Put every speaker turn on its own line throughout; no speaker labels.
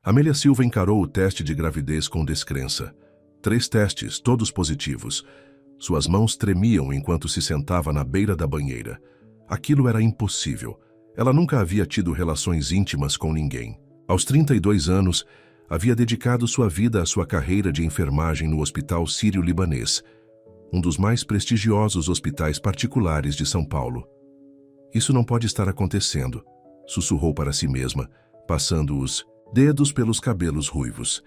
Amélia Silva encarou o teste de gravidez com descrença. 3 testes, todos positivos. Suas mãos tremiam enquanto se sentava na beira da banheira. Aquilo era impossível. Ela nunca havia tido relações íntimas com ninguém. Aos 32 anos, havia dedicado sua vida à sua carreira de enfermagem no Hospital Sírio-Libanês, um dos mais prestigiosos hospitais particulares de São Paulo. Isso não pode estar acontecendo, sussurrou para si mesma, passando os dedos pelos cabelos ruivos.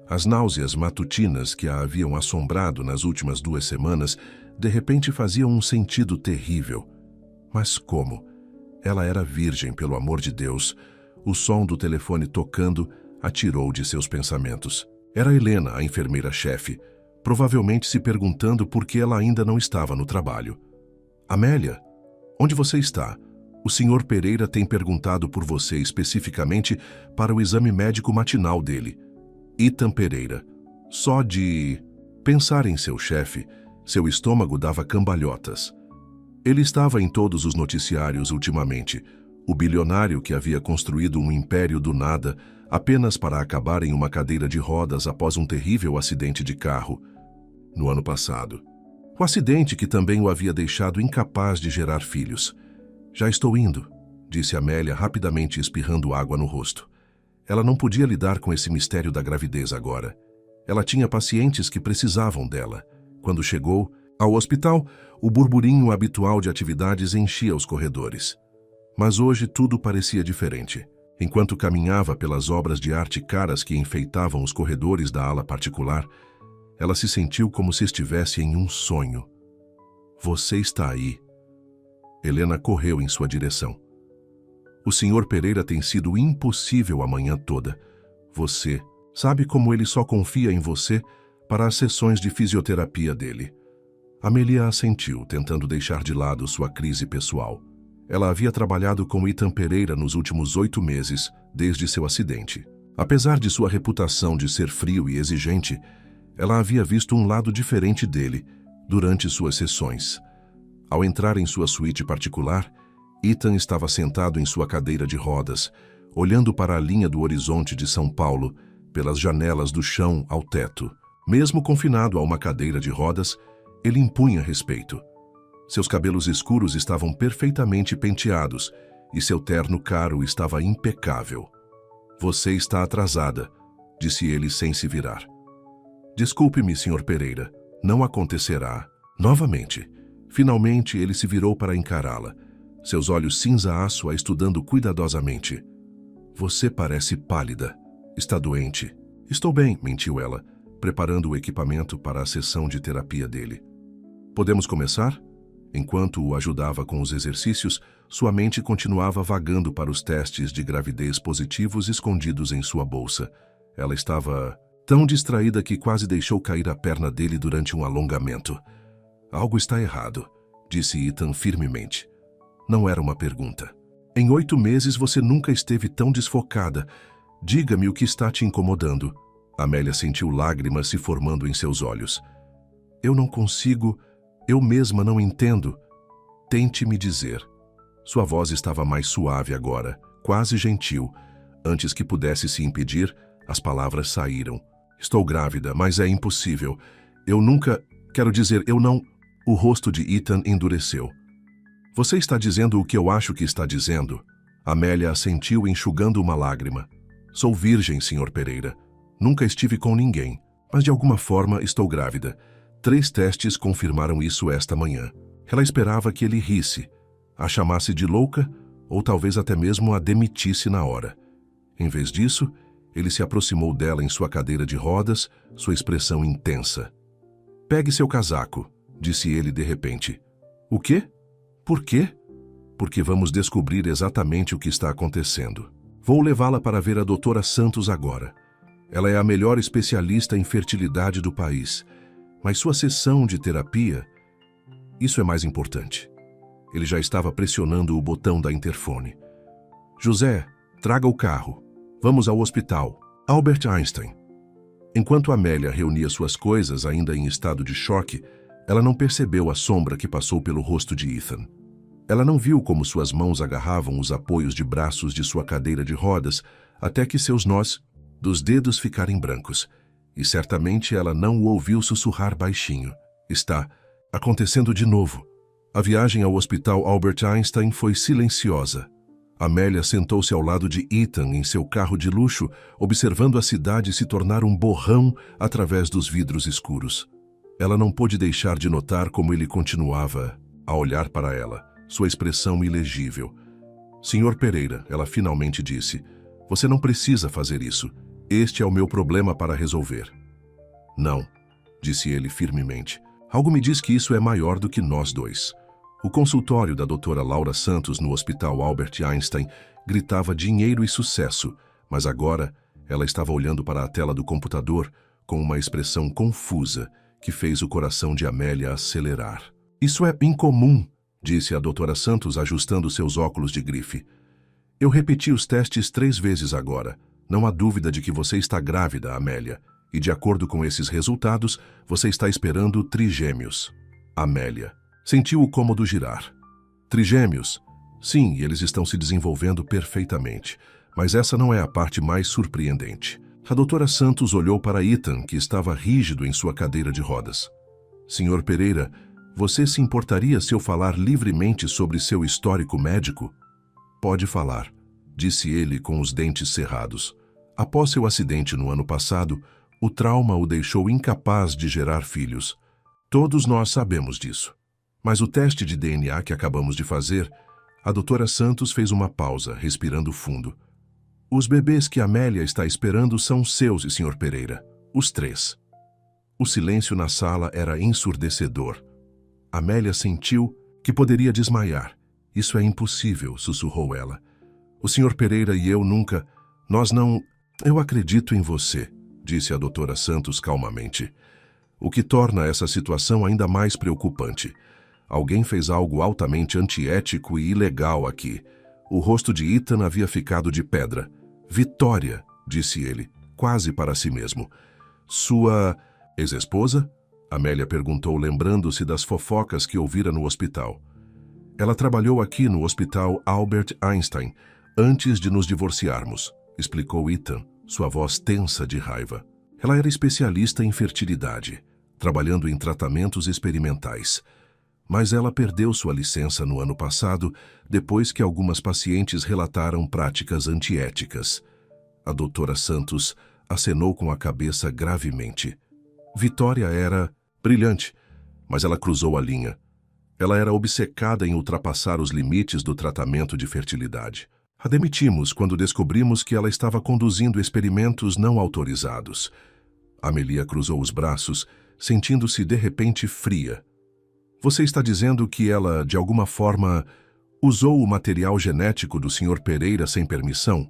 As náuseas matutinas que a haviam assombrado nas últimas 2 semanas, de repente faziam um sentido terrível. Mas como? Ela era virgem, pelo amor de Deus. O som do telefone tocando a tirou de seus pensamentos. Era Helena, a enfermeira-chefe, provavelmente se perguntando por que ela ainda não estava no trabalho. Amélia, onde você está? O Sr. Pereira tem perguntado por você especificamente para o exame médico matinal dele. Ethan Pereira. Só de pensar em seu chefe, seu estômago dava cambalhotas. Ele estava em todos os noticiários ultimamente. O bilionário que havia construído um império do nada apenas para acabar em uma cadeira de rodas após um terrível acidente de carro no ano passado. O acidente que também o havia deixado incapaz de gerar filhos. Já estou indo, disse Amélia, rapidamente espirrando água no rosto. Ela não podia lidar com esse mistério da gravidez agora. Ela tinha pacientes que precisavam dela. Quando chegou ao hospital, o burburinho habitual de atividades enchia os corredores. Mas hoje tudo parecia diferente. Enquanto caminhava pelas obras de arte caras que enfeitavam os corredores da ala particular, ela se sentiu como se estivesse em um sonho. Você está aí. Helena correu em sua direção. O Sr. Pereira tem sido impossível a manhã toda. Você sabe como ele só confia em você para as sessões de fisioterapia dele. Amélia assentiu, tentando deixar de lado sua crise pessoal. Ela havia trabalhado com Ethan Pereira nos últimos 8 meses, desde seu acidente. Apesar de sua reputação de ser frio e exigente, ela havia visto um lado diferente dele durante suas sessões. Ao entrar em sua suíte particular, Ethan estava sentado em sua cadeira de rodas, olhando para a linha do horizonte de São Paulo, pelas janelas do chão ao teto. Mesmo confinado a uma cadeira de rodas, ele impunha respeito. Seus cabelos escuros estavam perfeitamente penteados e seu terno caro estava impecável. Você está atrasada, disse ele sem se virar. Desculpe-me, Sr. Pereira, não acontecerá. Novamente. Finalmente ele se virou para encará-la, seus olhos cinza-aço a estudando cuidadosamente. Você parece pálida. Está doente? Estou bem, mentiu ela, preparando o equipamento para a sessão de terapia dele. Podemos começar? Enquanto o ajudava com os exercícios, sua mente continuava vagando para os testes de gravidez positivos escondidos em sua bolsa. Ela estava tão distraída que quase deixou cair a perna dele durante um alongamento. Algo está errado, disse Ethan firmemente. Não era uma pergunta. Em 8 meses você nunca esteve tão desfocada. Diga-me o que está te incomodando. Amélia sentiu lágrimas se formando em seus olhos. Eu não consigo, eu mesma não entendo. Tente me dizer. Sua voz estava mais suave agora, quase gentil. Antes que pudesse se impedir, as palavras saíram. Estou grávida, mas é impossível. Eu nunca... Quero dizer, eu não... O rosto de Ethan endureceu. Você está dizendo o que eu acho que está dizendo? Amélia assentiu, enxugando uma lágrima. Sou virgem, Sr. Pereira. Nunca estive com ninguém, mas de alguma forma estou grávida. 3 testes confirmaram isso esta manhã. Ela esperava que ele risse, a chamasse de louca ou talvez até mesmo a demitisse na hora. Em vez disso, ele se aproximou dela em sua cadeira de rodas, sua expressão intensa. Pegue seu casaco, disse ele de repente. O quê? Por quê? Porque vamos descobrir exatamente o que está acontecendo. Vou levá-la para ver a doutora Santos agora. Ela é a melhor especialista em fertilidade do país. Mas sua sessão de terapia... Isso é mais importante. Ele já estava pressionando o botão da interfone. José, traga o carro. Vamos ao hospital. Albert Einstein. Enquanto Amélia reunia suas coisas, ainda em estado de choque, ela não percebeu a sombra que passou pelo rosto de Ethan. Ela não viu como suas mãos agarravam os apoios de braços de sua cadeira de rodas, até que seus nós dos dedos ficarem brancos, e certamente ela não o ouviu sussurrar baixinho. Está acontecendo de novo. A viagem ao Hospital Albert Einstein foi silenciosa. Amélia sentou-se ao lado de Ethan em seu carro de luxo, observando a cidade se tornar um borrão através dos vidros escuros. Ela não pôde deixar de notar como ele continuava a olhar para ela, sua expressão ilegível. Senhor Pereira, ela finalmente disse, você não precisa fazer isso. Este é o meu problema para resolver. Não, disse ele firmemente. Algo me diz que isso é maior do que nós dois. O consultório da doutora Laura Santos no Hospital Albert Einstein gritava dinheiro e sucesso, mas agora ela estava olhando para a tela do computador com uma expressão confusa que fez o coração de Amélia acelerar. Isso é incomum, disse a doutora Santos ajustando seus óculos de grife. Eu repeti os testes 3 vezes agora. Não há dúvida de que você está grávida, Amélia. E de acordo com esses resultados, você está esperando trigêmeos. Amélia sentiu o cômodo girar. Trigêmeos? Sim, eles estão se desenvolvendo perfeitamente. Mas essa não é a parte mais surpreendente. A doutora Santos olhou para Ethan, que estava rígido em sua cadeira de rodas. Senhor Pereira, você se importaria se eu falar livremente sobre seu histórico médico? Pode falar, disse ele com os dentes cerrados. Após seu acidente no ano passado, o trauma o deixou incapaz de gerar filhos. Todos nós sabemos disso. Mas o teste de DNA que acabamos de fazer, a doutora Santos fez uma pausa, respirando fundo. Os bebês que Amélia está esperando são seus, Sr. Pereira. Os 3. O silêncio na sala era ensurdecedor. Amélia sentiu que poderia desmaiar. Isso é impossível, sussurrou ela. O Sr. Pereira e eu nunca... Nós não... Eu acredito em você, disse a doutora Santos calmamente. O que torna essa situação ainda mais preocupante. Alguém fez algo altamente antiético e ilegal aqui. O rosto de Ethan havia ficado de pedra. Vitória, disse ele, quase para si mesmo. Sua ex-esposa? Amélia perguntou, lembrando-se das fofocas que ouvira no hospital. Ela trabalhou aqui no Hospital Albert Einstein, antes de nos divorciarmos, explicou Ethan, sua voz tensa de raiva. Ela era especialista em fertilidade, trabalhando em tratamentos experimentais. Mas ela perdeu sua licença no ano passado, depois que algumas pacientes relataram práticas antiéticas. A doutora Santos acenou com a cabeça gravemente. Vitória era brilhante, mas ela cruzou a linha. Ela era obcecada em ultrapassar os limites do tratamento de fertilidade. A demitimos quando descobrimos que ela estava conduzindo experimentos não autorizados. Amelia cruzou os braços, sentindo-se de repente fria. Você está dizendo que ela, de alguma forma, usou o material genético do Sr. Pereira sem permissão?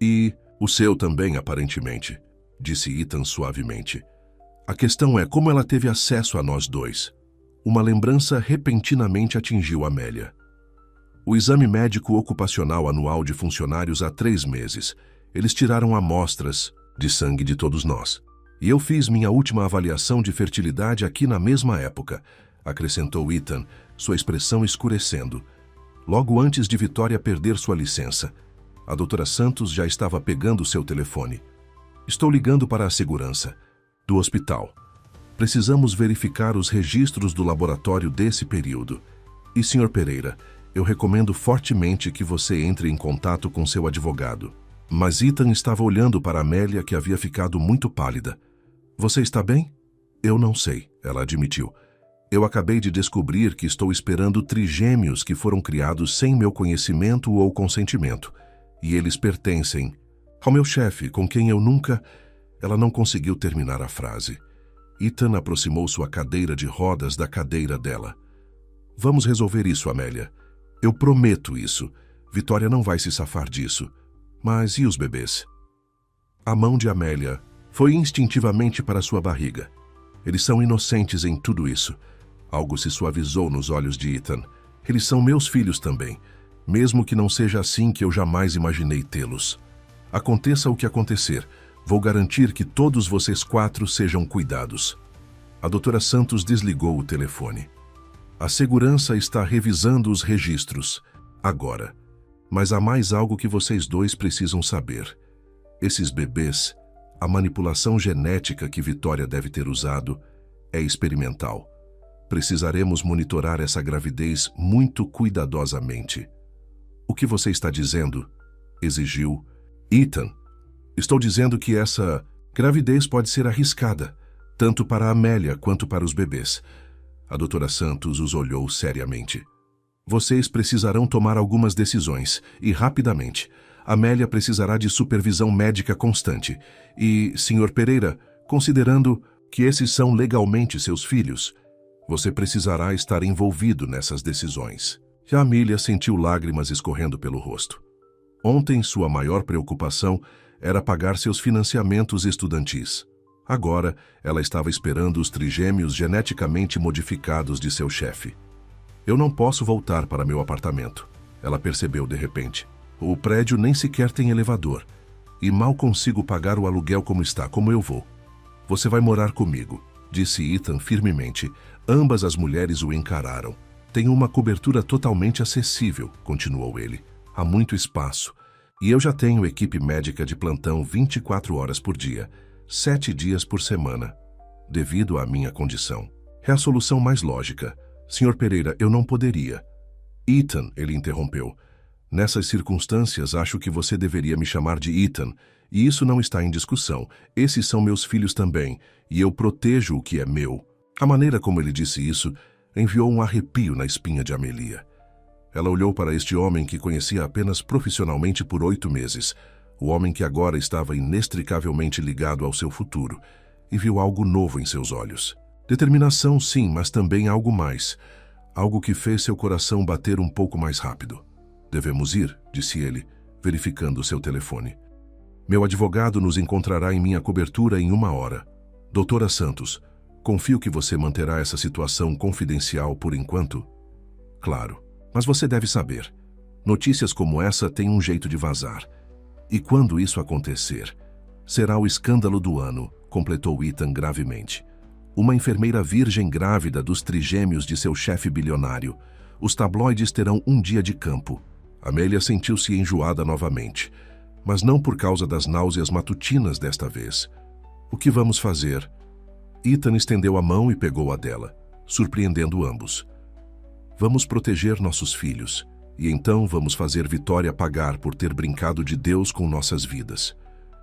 E o seu também, aparentemente, disse Ethan suavemente. A questão é como ela teve acesso a nós dois. Uma lembrança repentinamente atingiu Amélia. O exame médico ocupacional anual de funcionários há 3 meses. Eles tiraram amostras de sangue de todos nós. E eu fiz minha última avaliação de fertilidade aqui na mesma época, acrescentou Ethan, sua expressão escurecendo. Logo antes de Vitória perder sua licença, a doutora Santos já estava pegando seu telefone. Estou ligando para a segurança do hospital. Precisamos verificar os registros do laboratório desse período. E, Sr. Pereira, eu recomendo fortemente que você entre em contato com seu advogado. Mas Ethan estava olhando para Amélia, que havia ficado muito pálida. Você está bem? Eu não sei, ela admitiu. Eu acabei de descobrir que estou esperando trigêmeos que foram criados sem meu conhecimento ou consentimento. E eles pertencem ao meu chefe, com quem eu nunca... Ela não conseguiu terminar a frase. Ethan aproximou sua cadeira de rodas da cadeira dela. Vamos resolver isso, Amélia. Eu prometo isso. Vitória não vai se safar disso. Mas e os bebês? A mão de Amélia foi instintivamente para sua barriga. Eles são inocentes em tudo isso. Algo se suavizou nos olhos de Ethan. Eles são meus filhos também, mesmo que não seja assim que eu jamais imaginei tê-los. Aconteça o que acontecer, vou garantir que todos vocês 4 sejam cuidados. A doutora Santos desligou o telefone. A segurança está revisando os registros, agora. Mas há mais algo que vocês 2 precisam saber. Esses bebês, a manipulação genética que Vitória deve ter usado é experimental. Precisaremos monitorar essa gravidez muito cuidadosamente. O que você está dizendo? Exigiu Ethan. Estou dizendo que essa gravidez pode ser arriscada, tanto para a Amélia quanto para os bebês. A doutora Santos os olhou seriamente. Vocês precisarão tomar algumas decisões, e rapidamente. Amélia precisará de supervisão médica constante. E, Sr. Pereira, considerando que esses são legalmente seus filhos, você precisará estar envolvido nessas decisões. E a Amélia sentiu lágrimas escorrendo pelo rosto. Ontem, sua maior preocupação era pagar seus financiamentos estudantis. Agora, ela estava esperando os trigêmeos geneticamente modificados de seu chefe. Eu não posso voltar para meu apartamento, ela percebeu de repente. O prédio nem sequer tem elevador, e mal consigo pagar o aluguel como está, como eu vou. Você vai morar comigo, disse Ethan firmemente. Ambas as mulheres o encararam. Tenho uma cobertura totalmente acessível, continuou ele. Há muito espaço. E eu já tenho equipe médica de plantão 24 horas por dia, 7 dias por semana, devido à minha condição. É a solução mais lógica. Sr. Pereira, eu não poderia. Ethan, ele interrompeu. Nessas circunstâncias, acho que você deveria me chamar de Ethan, e isso não está em discussão. Esses são meus filhos também, e eu protejo o que é meu. A maneira como ele disse isso enviou um arrepio na espinha de Amelia. Ela olhou para este homem que conhecia apenas profissionalmente por 8 meses, o homem que agora estava inextricavelmente ligado ao seu futuro, e viu algo novo em seus olhos. Determinação, sim, mas também algo mais. Algo que fez seu coração bater um pouco mais rápido. Devemos ir, disse ele, verificando seu telefone. Meu advogado nos encontrará em minha cobertura em 1 hora. Doutora Santos, confio que você manterá essa situação confidencial por enquanto? Claro, mas você deve saber. Notícias como essa têm um jeito de vazar. E quando isso acontecer, será o escândalo do ano, completou Ethan gravemente. Uma enfermeira virgem grávida dos trigêmeos de seu chefe bilionário. Os tabloides terão um dia de campo. Amélia sentiu-se enjoada novamente, mas não por causa das náuseas matutinas desta vez. O que vamos fazer? Ethan estendeu a mão e pegou a dela, surpreendendo ambos. Vamos proteger nossos filhos, e então vamos fazer Vitória pagar por ter brincado de Deus com nossas vidas.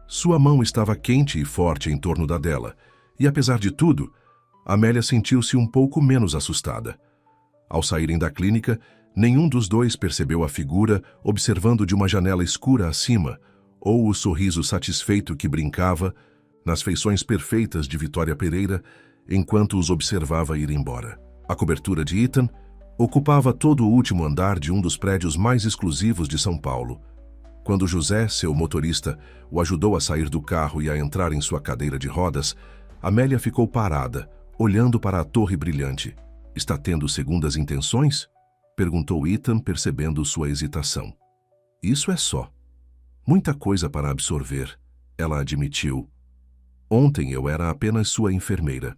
Sua mão estava quente e forte em torno da dela, e apesar de tudo, Amélia sentiu-se um pouco menos assustada. Ao saírem da clínica, nenhum dos dois percebeu a figura observando de uma janela escura acima, ou o sorriso satisfeito que brincava nas feições perfeitas de Vitória Pereira enquanto os observava ir embora. A cobertura de Ethan ocupava todo o último andar de um dos prédios mais exclusivos de São Paulo. Quando José, seu motorista, o ajudou a sair do carro e a entrar em sua cadeira de rodas, Amélia ficou parada, olhando para a torre brilhante. Está tendo segundas intenções? Perguntou Ethan, percebendo sua hesitação. Isso é só. Muita coisa para absorver, ela admitiu. Ontem eu era apenas sua enfermeira.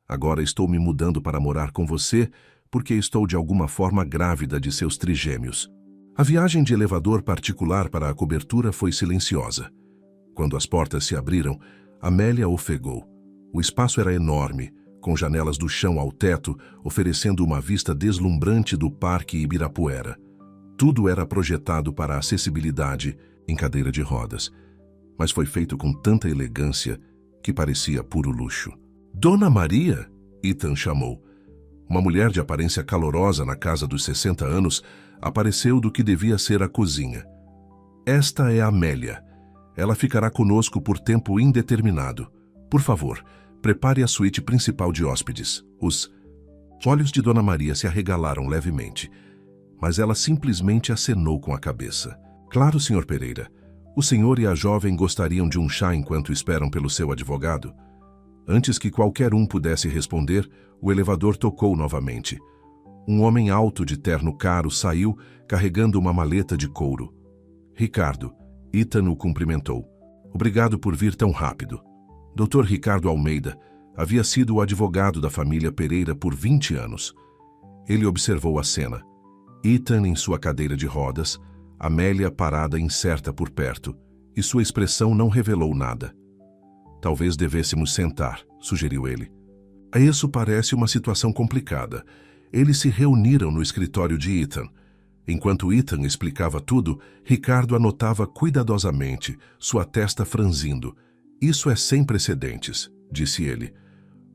Agora estou me mudando para morar com você porque estou de alguma forma grávida de seus trigêmeos. A viagem de elevador particular para a cobertura foi silenciosa. Quando as portas se abriram, Amélia ofegou. O espaço era enorme, com janelas do chão ao teto, oferecendo uma vista deslumbrante do Parque Ibirapuera. Tudo era projetado para acessibilidade em cadeira de rodas, mas foi feito com tanta elegância que parecia puro luxo. Dona Maria, Ethan chamou. Uma mulher de aparência calorosa na casa dos 60 anos apareceu do que devia ser a cozinha. Esta é Amélia. Ela ficará conosco por tempo indeterminado. Por favor, prepare a suíte principal de hóspedes. Os olhos de Dona Maria se arregalaram levemente, mas ela simplesmente acenou com a cabeça. Claro, Sr. Pereira. O senhor e a jovem gostariam de um chá enquanto esperam pelo seu advogado? Antes que qualquer um pudesse responder, o elevador tocou novamente. Um homem alto de terno caro saiu, carregando uma maleta de couro. Ricardo, Ethan o cumprimentou. Obrigado por vir tão rápido. Dr. Ricardo Almeida havia sido o advogado da família Pereira por 20 anos. Ele observou a cena. Ethan em sua cadeira de rodas, Amélia parada incerta por perto, e sua expressão não revelou nada. Talvez devêssemos sentar, sugeriu ele. Isso parece uma situação complicada. Eles se reuniram no escritório de Ethan. Enquanto Ethan explicava tudo, Ricardo anotava cuidadosamente, sua testa franzindo. Isso é sem precedentes, disse ele.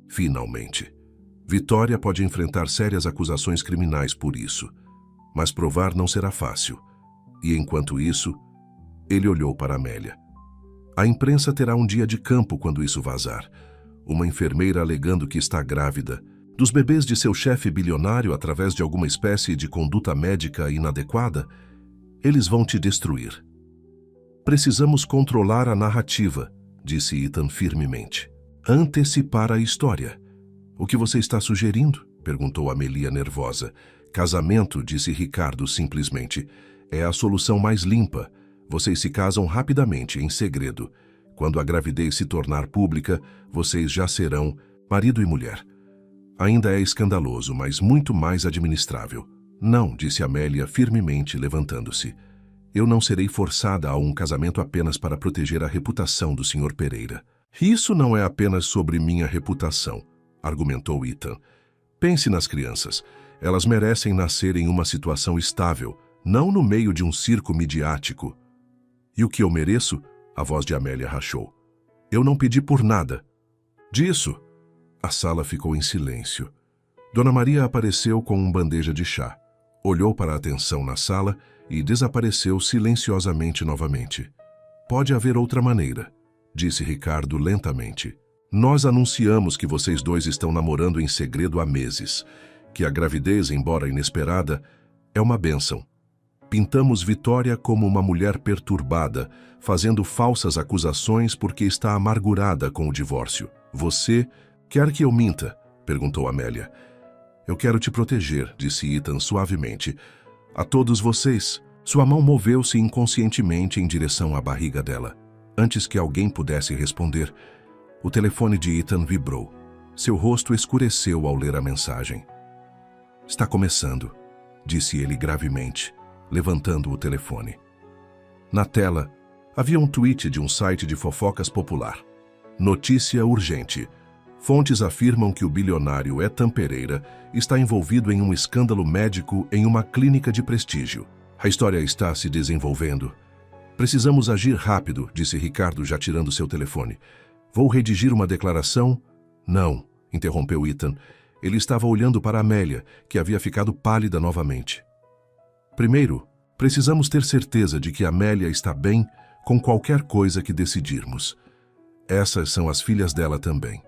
Finalmente. Vitória pode enfrentar sérias acusações criminais por isso, mas provar não será fácil. E enquanto isso, ele olhou para Amélia. A imprensa terá um dia de campo quando isso vazar. Uma enfermeira alegando que está grávida dos bebês de seu chefe bilionário através de alguma espécie de conduta médica inadequada. Eles vão te destruir. Precisamos controlar a narrativa, disse Ethan firmemente. Antecipar a história. O que você está sugerindo? Perguntou Amelia nervosa. Casamento, disse Ricardo simplesmente. É a solução mais limpa. Vocês se casam rapidamente, em segredo. Quando a gravidez se tornar pública, vocês já serão marido e mulher. Ainda é escandaloso, mas muito mais administrável. Não, disse Amélia firmemente, levantando-se. Eu não serei forçada a um casamento apenas para proteger a reputação do Sr. Pereira. Isso não é apenas sobre minha reputação, argumentou Ethan. Pense nas crianças. Elas merecem nascer em uma situação estável, não no meio de um circo midiático. E o que eu mereço? A voz de Amélia rachou. Eu não pedi por nada. Disso. A sala ficou em silêncio. Dona Maria apareceu com uma bandeja de chá. Olhou para a atenção na sala e desapareceu silenciosamente novamente. Pode haver outra maneira, disse Ricardo lentamente. Nós anunciamos que vocês dois estão namorando em segredo há meses, que a gravidez, embora inesperada, é uma bênção. Pintamos Vitória como uma mulher perturbada, fazendo falsas acusações porque está amargurada com o divórcio. Você quer que eu minta? Perguntou Amélia. Eu quero te proteger, disse Ethan suavemente. A todos vocês. Sua mão moveu-se inconscientemente em direção à barriga dela. Antes que alguém pudesse responder, o telefone de Ethan vibrou. Seu rosto escureceu ao ler a mensagem. Está começando, disse ele gravemente, levantando o telefone. Na tela, havia um tweet de um site de fofocas popular. Notícia urgente. Fontes afirmam que o bilionário Ethan Pereira está envolvido em um escândalo médico em uma clínica de prestígio. A história está se desenvolvendo. Precisamos agir rápido, disse Ricardo, já tirando seu telefone. Vou redigir uma declaração? Não, interrompeu Ethan. Ele estava olhando para Amélia, que havia ficado pálida novamente. Primeiro, precisamos ter certeza de que Amélia está bem com qualquer coisa que decidirmos. Essas são as filhas dela também.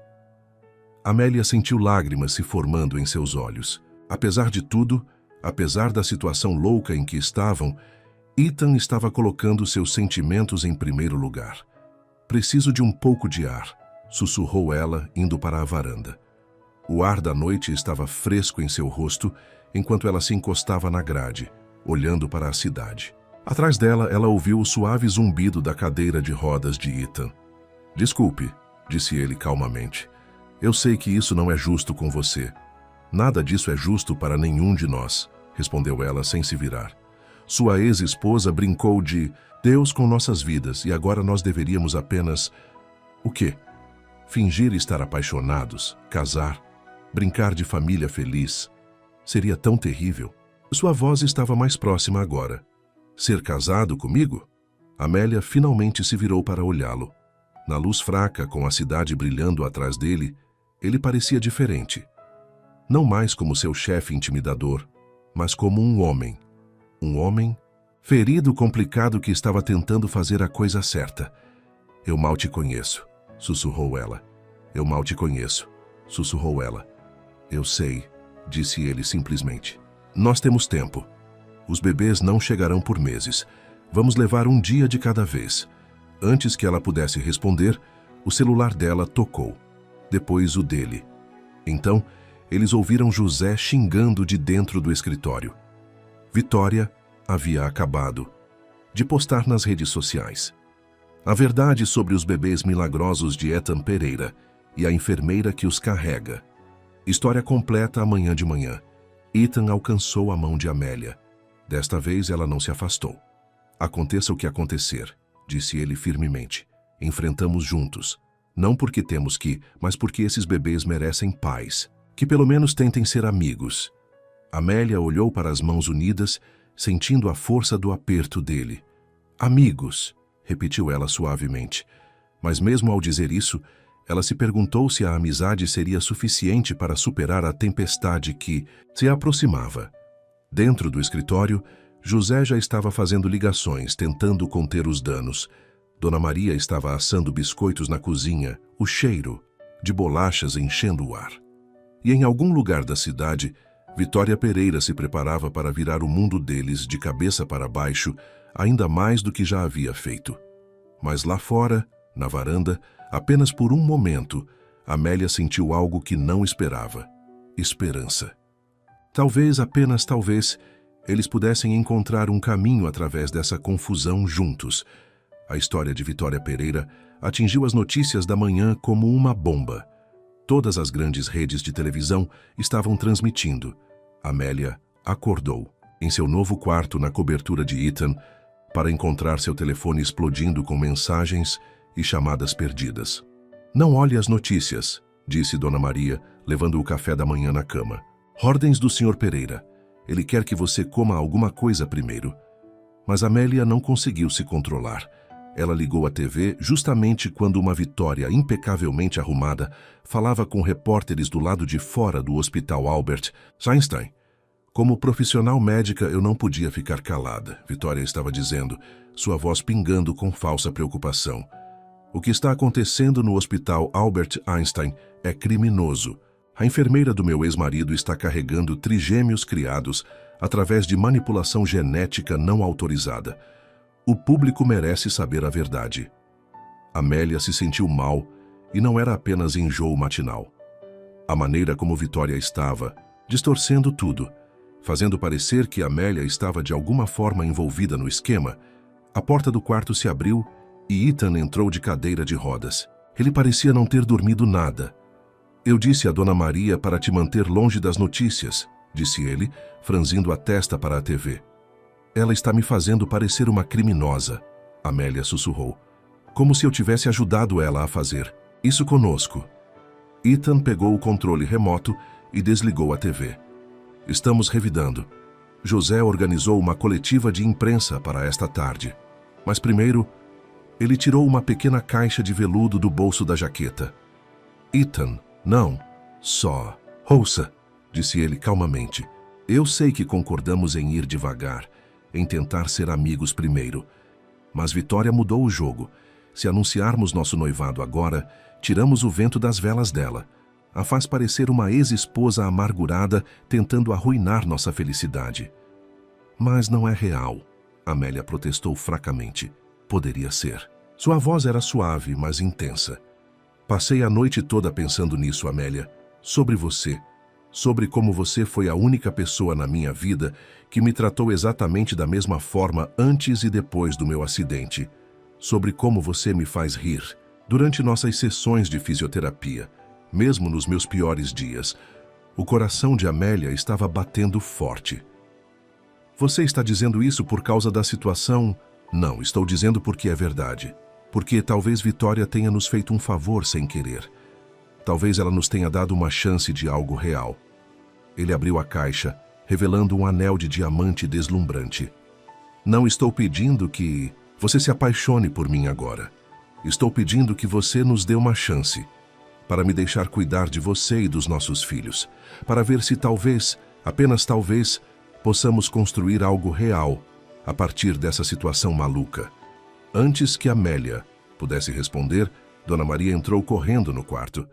Amélia sentiu lágrimas se formando em seus olhos. Apesar de tudo, apesar da situação louca em que estavam, Ethan estava colocando seus sentimentos em primeiro lugar. Preciso de um pouco de ar, sussurrou ela, indo para a varanda. O ar da noite estava fresco em seu rosto, enquanto ela se encostava na grade, olhando para a cidade. Atrás dela, ela ouviu o suave zumbido da cadeira de rodas de Ethan. Desculpe, disse ele calmamente. Eu sei que isso não é justo com você. Nada disso é justo para nenhum de nós, respondeu ela sem se virar. Sua ex-esposa brincou de Deus com nossas vidas e agora nós deveríamos apenas... O quê? Fingir estar apaixonados, casar, brincar de família feliz. Seria tão terrível. Sua voz estava mais próxima agora. Ser casado comigo? Amélia finalmente se virou para olhá-lo. Na luz fraca, com a cidade brilhando atrás dele, ele parecia diferente. Não mais como seu chefe intimidador, mas como um homem. Um homem ferido, complicado, que estava tentando fazer a coisa certa. Eu mal te conheço, sussurrou ela. Eu mal te conheço, sussurrou ela. Eu sei, disse ele simplesmente. Nós temos tempo. Os bebês não chegarão por meses. Vamos levar um dia de cada vez. Antes que ela pudesse responder, o celular dela tocou. Depois o dele. Então, eles ouviram José xingando de dentro do escritório. Vitória havia acabado de postar nas redes sociais a verdade sobre os bebês milagrosos de Ethan Pereira e a enfermeira que os carrega. História completa amanhã de manhã. Ethan alcançou a mão de Amélia. Desta vez ela não se afastou. Aconteça o que acontecer, disse ele firmemente. Enfrentamos juntos. Não porque temos que, mas porque esses bebês merecem paz. Que pelo menos tentem ser amigos. Amélia olhou para as mãos unidas, sentindo a força do aperto dele. Amigos, repetiu ela suavemente. Mas mesmo ao dizer isso, ela se perguntou se a amizade seria suficiente para superar a tempestade que se aproximava. Dentro do escritório, José já estava fazendo ligações, tentando conter os danos. Dona Maria estava assando biscoitos na cozinha, o cheiro de bolachas enchendo o ar. E em algum lugar da cidade, Vitória Pereira se preparava para virar o mundo deles de cabeça para baixo, ainda mais do que já havia feito. Mas lá fora, na varanda, apenas por um momento, Amélia sentiu algo que não esperava: esperança. Talvez, apenas talvez, eles pudessem encontrar um caminho através dessa confusão juntos. A história de Vitória Pereira atingiu as notícias da manhã como uma bomba. Todas as grandes redes de televisão estavam transmitindo. Amélia acordou, em seu novo quarto na cobertura de Ethan, para encontrar seu telefone explodindo com mensagens e chamadas perdidas. Não olhe as notícias, disse Dona Maria, levando o café da manhã na cama. Ordens do Sr. Pereira. Ele quer que você coma alguma coisa primeiro. Mas Amélia não conseguiu se controlar. Ela ligou a TV justamente quando uma Vitória impecavelmente arrumada falava com repórteres do lado de fora do Hospital Albert Einstein. Como profissional médica, eu não podia ficar calada, Vitória estava dizendo, sua voz pingando com falsa preocupação. O que está acontecendo no Hospital Albert Einstein é criminoso. A enfermeira do meu ex-marido está carregando trigêmeos criados através de manipulação genética não autorizada. O público merece saber a verdade. Amélia se sentiu mal e não era apenas enjoo matinal. A maneira como Vitória estava, distorcendo tudo, fazendo parecer que Amélia estava de alguma forma envolvida no esquema, a porta do quarto se abriu e Ethan entrou de cadeira de rodas. Ele parecia não ter dormido nada. Eu disse a Dona Maria para te manter longe das notícias, disse ele, franzindo a testa para a TV. Ela está me fazendo parecer uma criminosa, Amélia sussurrou. Como se eu tivesse ajudado ela a fazer. Isso conosco. Ethan pegou o controle remoto e desligou a TV. Estamos revidando. José organizou uma coletiva de imprensa para esta tarde. Mas primeiro, ele tirou uma pequena caixa de veludo do bolso da jaqueta. Ethan, não, só. Ouça, disse ele calmamente. Eu sei que concordamos em ir devagar, em tentar ser amigos primeiro. Mas Vitória mudou o jogo. Se anunciarmos nosso noivado agora, tiramos o vento das velas dela. A faz parecer uma ex-esposa amargurada tentando arruinar nossa felicidade. Mas não é real, Amélia protestou fracamente. Poderia ser. Sua voz era suave, mas intensa. Passei a noite toda pensando nisso, Amélia. Sobre você. Sobre como você foi a única pessoa na minha vida que me tratou exatamente da mesma forma antes e depois do meu acidente. Sobre como você me faz rir durante nossas sessões de fisioterapia, mesmo nos meus piores dias. O coração de Amélia estava batendo forte. Você está dizendo isso por causa da situação? Não, estou dizendo porque é verdade. Porque talvez Vitória tenha nos feito um favor sem querer. Talvez ela nos tenha dado uma chance de algo real. Ele abriu a caixa, revelando um anel de diamante deslumbrante. Não estou pedindo que você se apaixone por mim agora. Estou pedindo que você nos dê uma chance, para me deixar cuidar de você e dos nossos filhos, para ver se talvez, apenas talvez, possamos construir algo real a partir dessa situação maluca. Antes que Amélia pudesse responder, Dona Maria entrou correndo no quarto.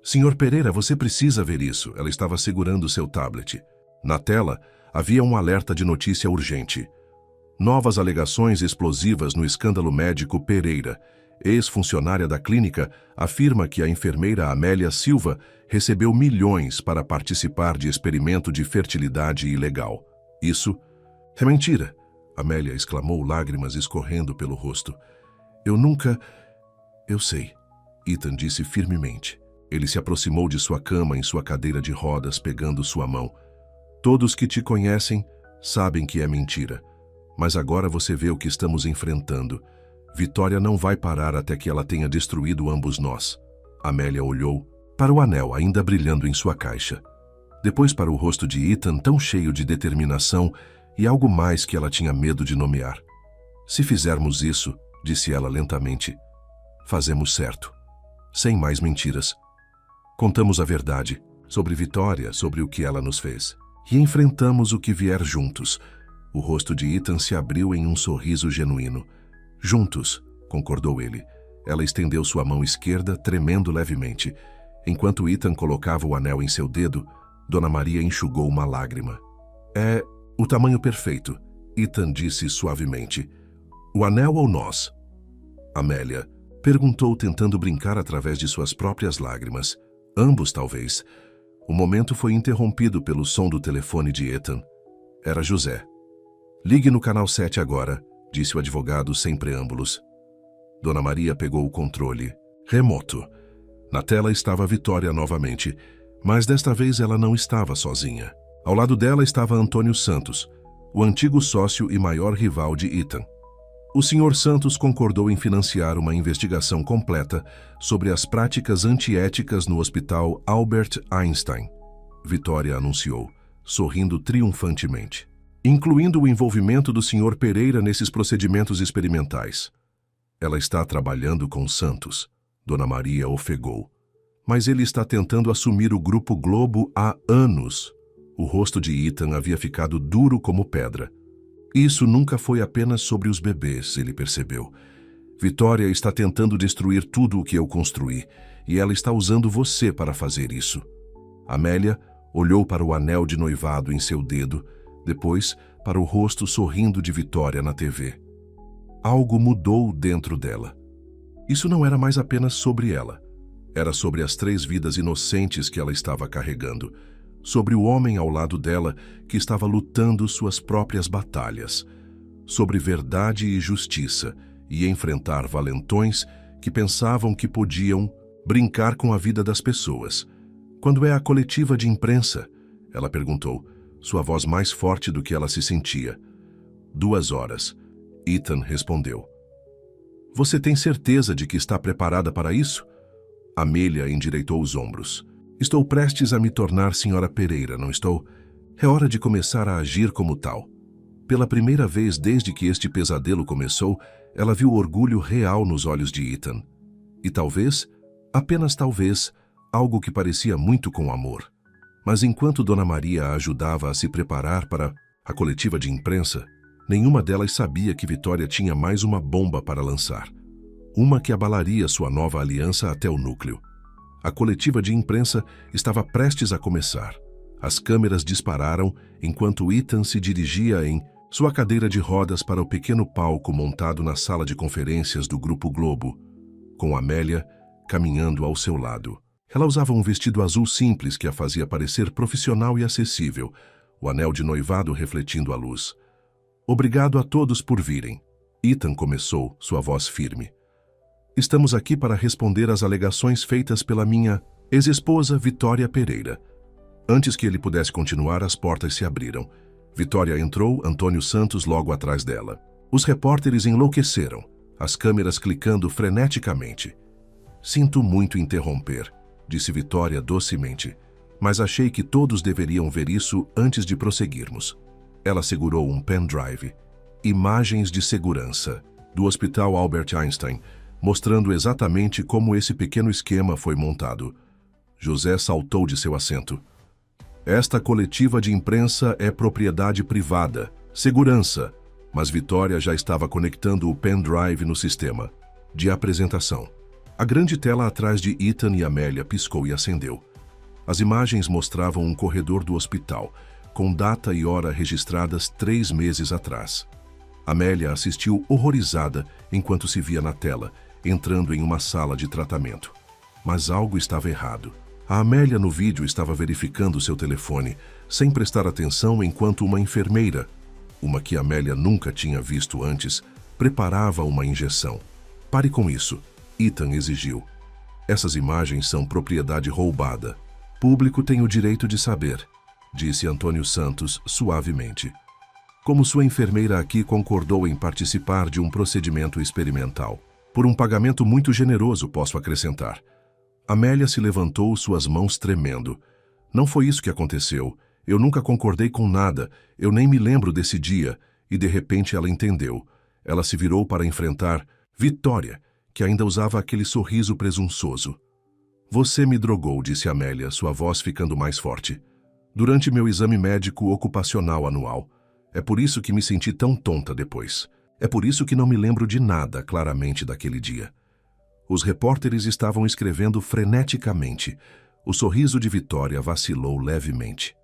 Senhor Pereira, você precisa ver isso. Ela estava segurando seu tablet. Na tela, havia um alerta de notícia urgente. Novas alegações explosivas no escândalo médico Pereira. Ex-funcionária da clínica afirma que a enfermeira Amélia Silva recebeu milhões para participar de experimento de fertilidade ilegal. Isso é mentira, Amélia exclamou, lágrimas escorrendo pelo rosto. Eu nunca... Eu sei, Ethan disse firmemente. Ele se aproximou de sua cama em sua cadeira de rodas, pegando sua mão. Todos que te conhecem sabem que é mentira. Mas agora você vê o que estamos enfrentando. Vitória não vai parar até que ela tenha destruído ambos nós. Amélia olhou para o anel ainda brilhando em sua caixa. Depois para o rosto de Ethan tão cheio de determinação e algo mais que ela tinha medo de nomear. Se fizermos isso, disse ela lentamente, fazemos certo. Sem mais mentiras. Contamos a verdade sobre Vitória, sobre o que ela nos fez. E enfrentamos o que vier juntos. O rosto de Ethan se abriu em um sorriso genuíno. Juntos, concordou ele. Ela estendeu sua mão esquerda, tremendo levemente. Enquanto Ethan colocava o anel em seu dedo, Dona Maria enxugou uma lágrima. É o tamanho perfeito, Ethan disse suavemente. O anel ou nós? Amélia perguntou, tentando brincar através de suas próprias lágrimas. Ambos, talvez. O momento foi interrompido pelo som do telefone de Ethan. Era José. Ligue no canal 7 agora, disse o advogado sem preâmbulos. Dona Maria pegou o controle. Remoto. Na tela estava Vitória novamente, mas desta vez ela não estava sozinha. Ao lado dela estava Antônio Santos, o antigo sócio e maior rival de Ethan. O Sr. Santos concordou em financiar uma investigação completa sobre as práticas antiéticas no Hospital Albert Einstein, Vitória anunciou, sorrindo triunfantemente, incluindo o envolvimento do Sr. Pereira nesses procedimentos experimentais. Ela está trabalhando com Santos, Dona Maria ofegou. Mas ele está tentando assumir o Grupo Globo há anos. O rosto de Ethan havia ficado duro como pedra. Isso nunca foi apenas sobre os bebês, ele percebeu. Vitória está tentando destruir tudo o que eu construí, e ela está usando você para fazer isso. Amélia olhou para o anel de noivado em seu dedo, depois para o rosto sorrindo de Vitória na TV. Algo mudou dentro dela. Isso não era mais apenas sobre ela. Era sobre as 3 vidas inocentes que ela estava carregando. Sobre o homem ao lado dela que estava lutando suas próprias batalhas. Sobre verdade e justiça e enfrentar valentões que pensavam que podiam brincar com a vida das pessoas. Quando é a coletiva de imprensa? Ela perguntou, sua voz mais forte do que ela se sentia. 2 horas. Ethan respondeu. Você tem certeza de que está preparada para isso? Amélia endireitou os ombros. Estou prestes a me tornar Sra. Pereira, não estou? É hora de começar a agir como tal. Pela primeira vez desde que este pesadelo começou, ela viu orgulho real nos olhos de Ethan. E talvez, apenas talvez, algo que parecia muito com amor. Mas enquanto Dona Maria a ajudava a se preparar para a coletiva de imprensa, nenhuma delas sabia que Vitória tinha mais uma bomba para lançar. Uma que abalaria sua nova aliança até o núcleo. A coletiva de imprensa estava prestes a começar. As câmeras dispararam enquanto Ethan se dirigia em sua cadeira de rodas para o pequeno palco montado na sala de conferências do Grupo Globo, com Amélia caminhando ao seu lado. Ela usava um vestido azul simples que a fazia parecer profissional e acessível, o anel de noivado refletindo a luz. Obrigado a todos por virem. Ethan começou, sua voz firme. Estamos aqui para responder às alegações feitas pela minha ex-esposa Vitória Pereira. Antes que ele pudesse continuar, as portas se abriram. Vitória entrou, Antônio Santos logo atrás dela. Os repórteres enlouqueceram, as câmeras clicando freneticamente. Sinto muito interromper, disse Vitória docemente, mas achei que todos deveriam ver isso antes de prosseguirmos. Ela segurou um pendrive. Imagens de segurança do Hospital Albert Einstein, mostrando exatamente como esse pequeno esquema foi montado. José saltou de seu assento. Esta coletiva de imprensa é propriedade privada. Segurança. Mas Vitória já estava conectando o pendrive no sistema de apresentação. A grande tela atrás de Ethan e Amélia piscou e acendeu. As imagens mostravam um corredor do hospital, com data e hora registradas 3 meses atrás. Amélia assistiu horrorizada enquanto se via na tela, entrando em uma sala de tratamento. Mas algo estava errado. A Amélia no vídeo estava verificando seu telefone, sem prestar atenção enquanto uma enfermeira, uma que Amélia nunca tinha visto antes, preparava uma injeção. Pare com isso, Ethan exigiu. Essas imagens são propriedade roubada. Público tem o direito de saber, disse Antônio Santos suavemente. Como sua enfermeira aqui concordou em participar de um procedimento experimental. Por um pagamento muito generoso, posso acrescentar. Amélia se levantou, suas mãos tremendo. Não foi isso que aconteceu. Eu nunca concordei com nada. Eu nem me lembro desse dia. E de repente ela entendeu. Ela se virou para enfrentar Vitória, que ainda usava aquele sorriso presunçoso. Você me drogou, disse Amélia, sua voz ficando mais forte. Durante meu exame médico ocupacional anual. É por isso que me senti tão tonta depois. É por isso que não me lembro de nada claramente daquele dia. Os repórteres estavam escrevendo freneticamente. O sorriso de Vitória vacilou levemente.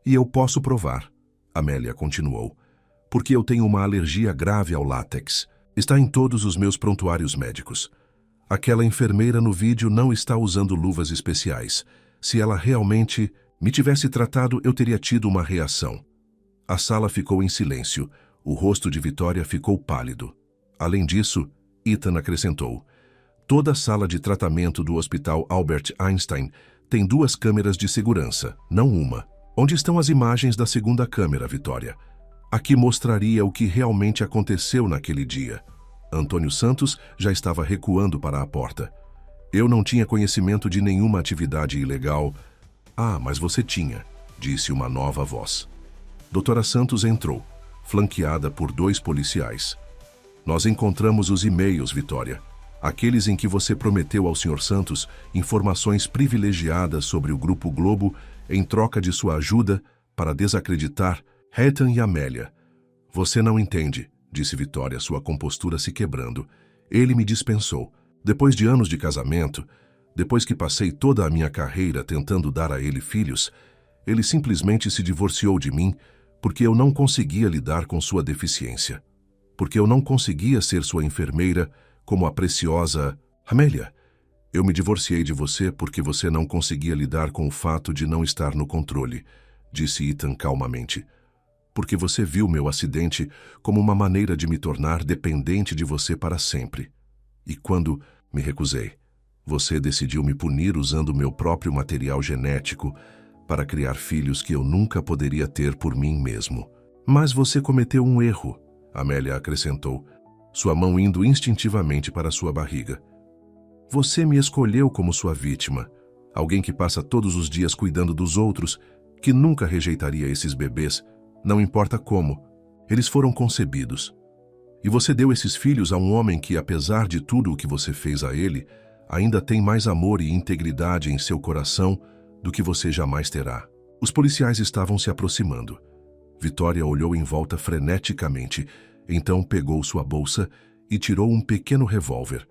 E eu posso provar, Amélia continuou, porque eu tenho uma alergia grave ao látex. Está em todos os meus prontuários médicos. Aquela enfermeira no vídeo não está usando luvas especiais. Se ela realmente me tivesse tratado, eu teria tido uma reação. A sala ficou em silêncio. O rosto de Vitória ficou pálido. Além disso, Ethan acrescentou, toda a sala de tratamento do Hospital Albert Einstein tem 2 câmeras de segurança, não uma. Onde estão as imagens da segunda câmera, Vitória? Aqui mostraria o que realmente aconteceu naquele dia. Antônio Santos já estava recuando para a porta. Eu não tinha conhecimento de nenhuma atividade ilegal. Ah, mas você tinha, disse uma nova voz. Doutora Santos entrou, flanqueada por 2 policiais. Nós encontramos os e-mails, Vitória. Aqueles em que você prometeu ao Sr. Santos informações privilegiadas sobre o Grupo Globo em troca de sua ajuda para desacreditar Ethan e Amélia. Você não entende, disse Vitória, sua compostura se quebrando. Ele me dispensou. Depois de anos de casamento, depois que passei toda a minha carreira tentando dar a ele filhos, ele simplesmente se divorciou de mim porque eu não conseguia lidar com sua deficiência. Porque eu não conseguia ser sua enfermeira como a preciosa Amélia. Eu me divorciei de você porque você não conseguia lidar com o fato de não estar no controle, disse Ethan calmamente. Porque você viu meu acidente como uma maneira de me tornar dependente de você para sempre. E quando me recusei, você decidiu me punir usando meu próprio material genético para criar filhos que eu nunca poderia ter por mim mesmo. Mas você cometeu um erro, Amélia acrescentou, sua mão indo instintivamente para sua barriga. Você me escolheu como sua vítima, alguém que passa todos os dias cuidando dos outros, que nunca rejeitaria esses bebês, não importa como. Eles foram concebidos. E você deu esses filhos a um homem que, apesar de tudo o que você fez a ele, ainda tem mais amor e integridade em seu coração do que você jamais terá. Os policiais estavam se aproximando. Vitória olhou em volta freneticamente, então pegou sua bolsa e tirou um pequeno revólver.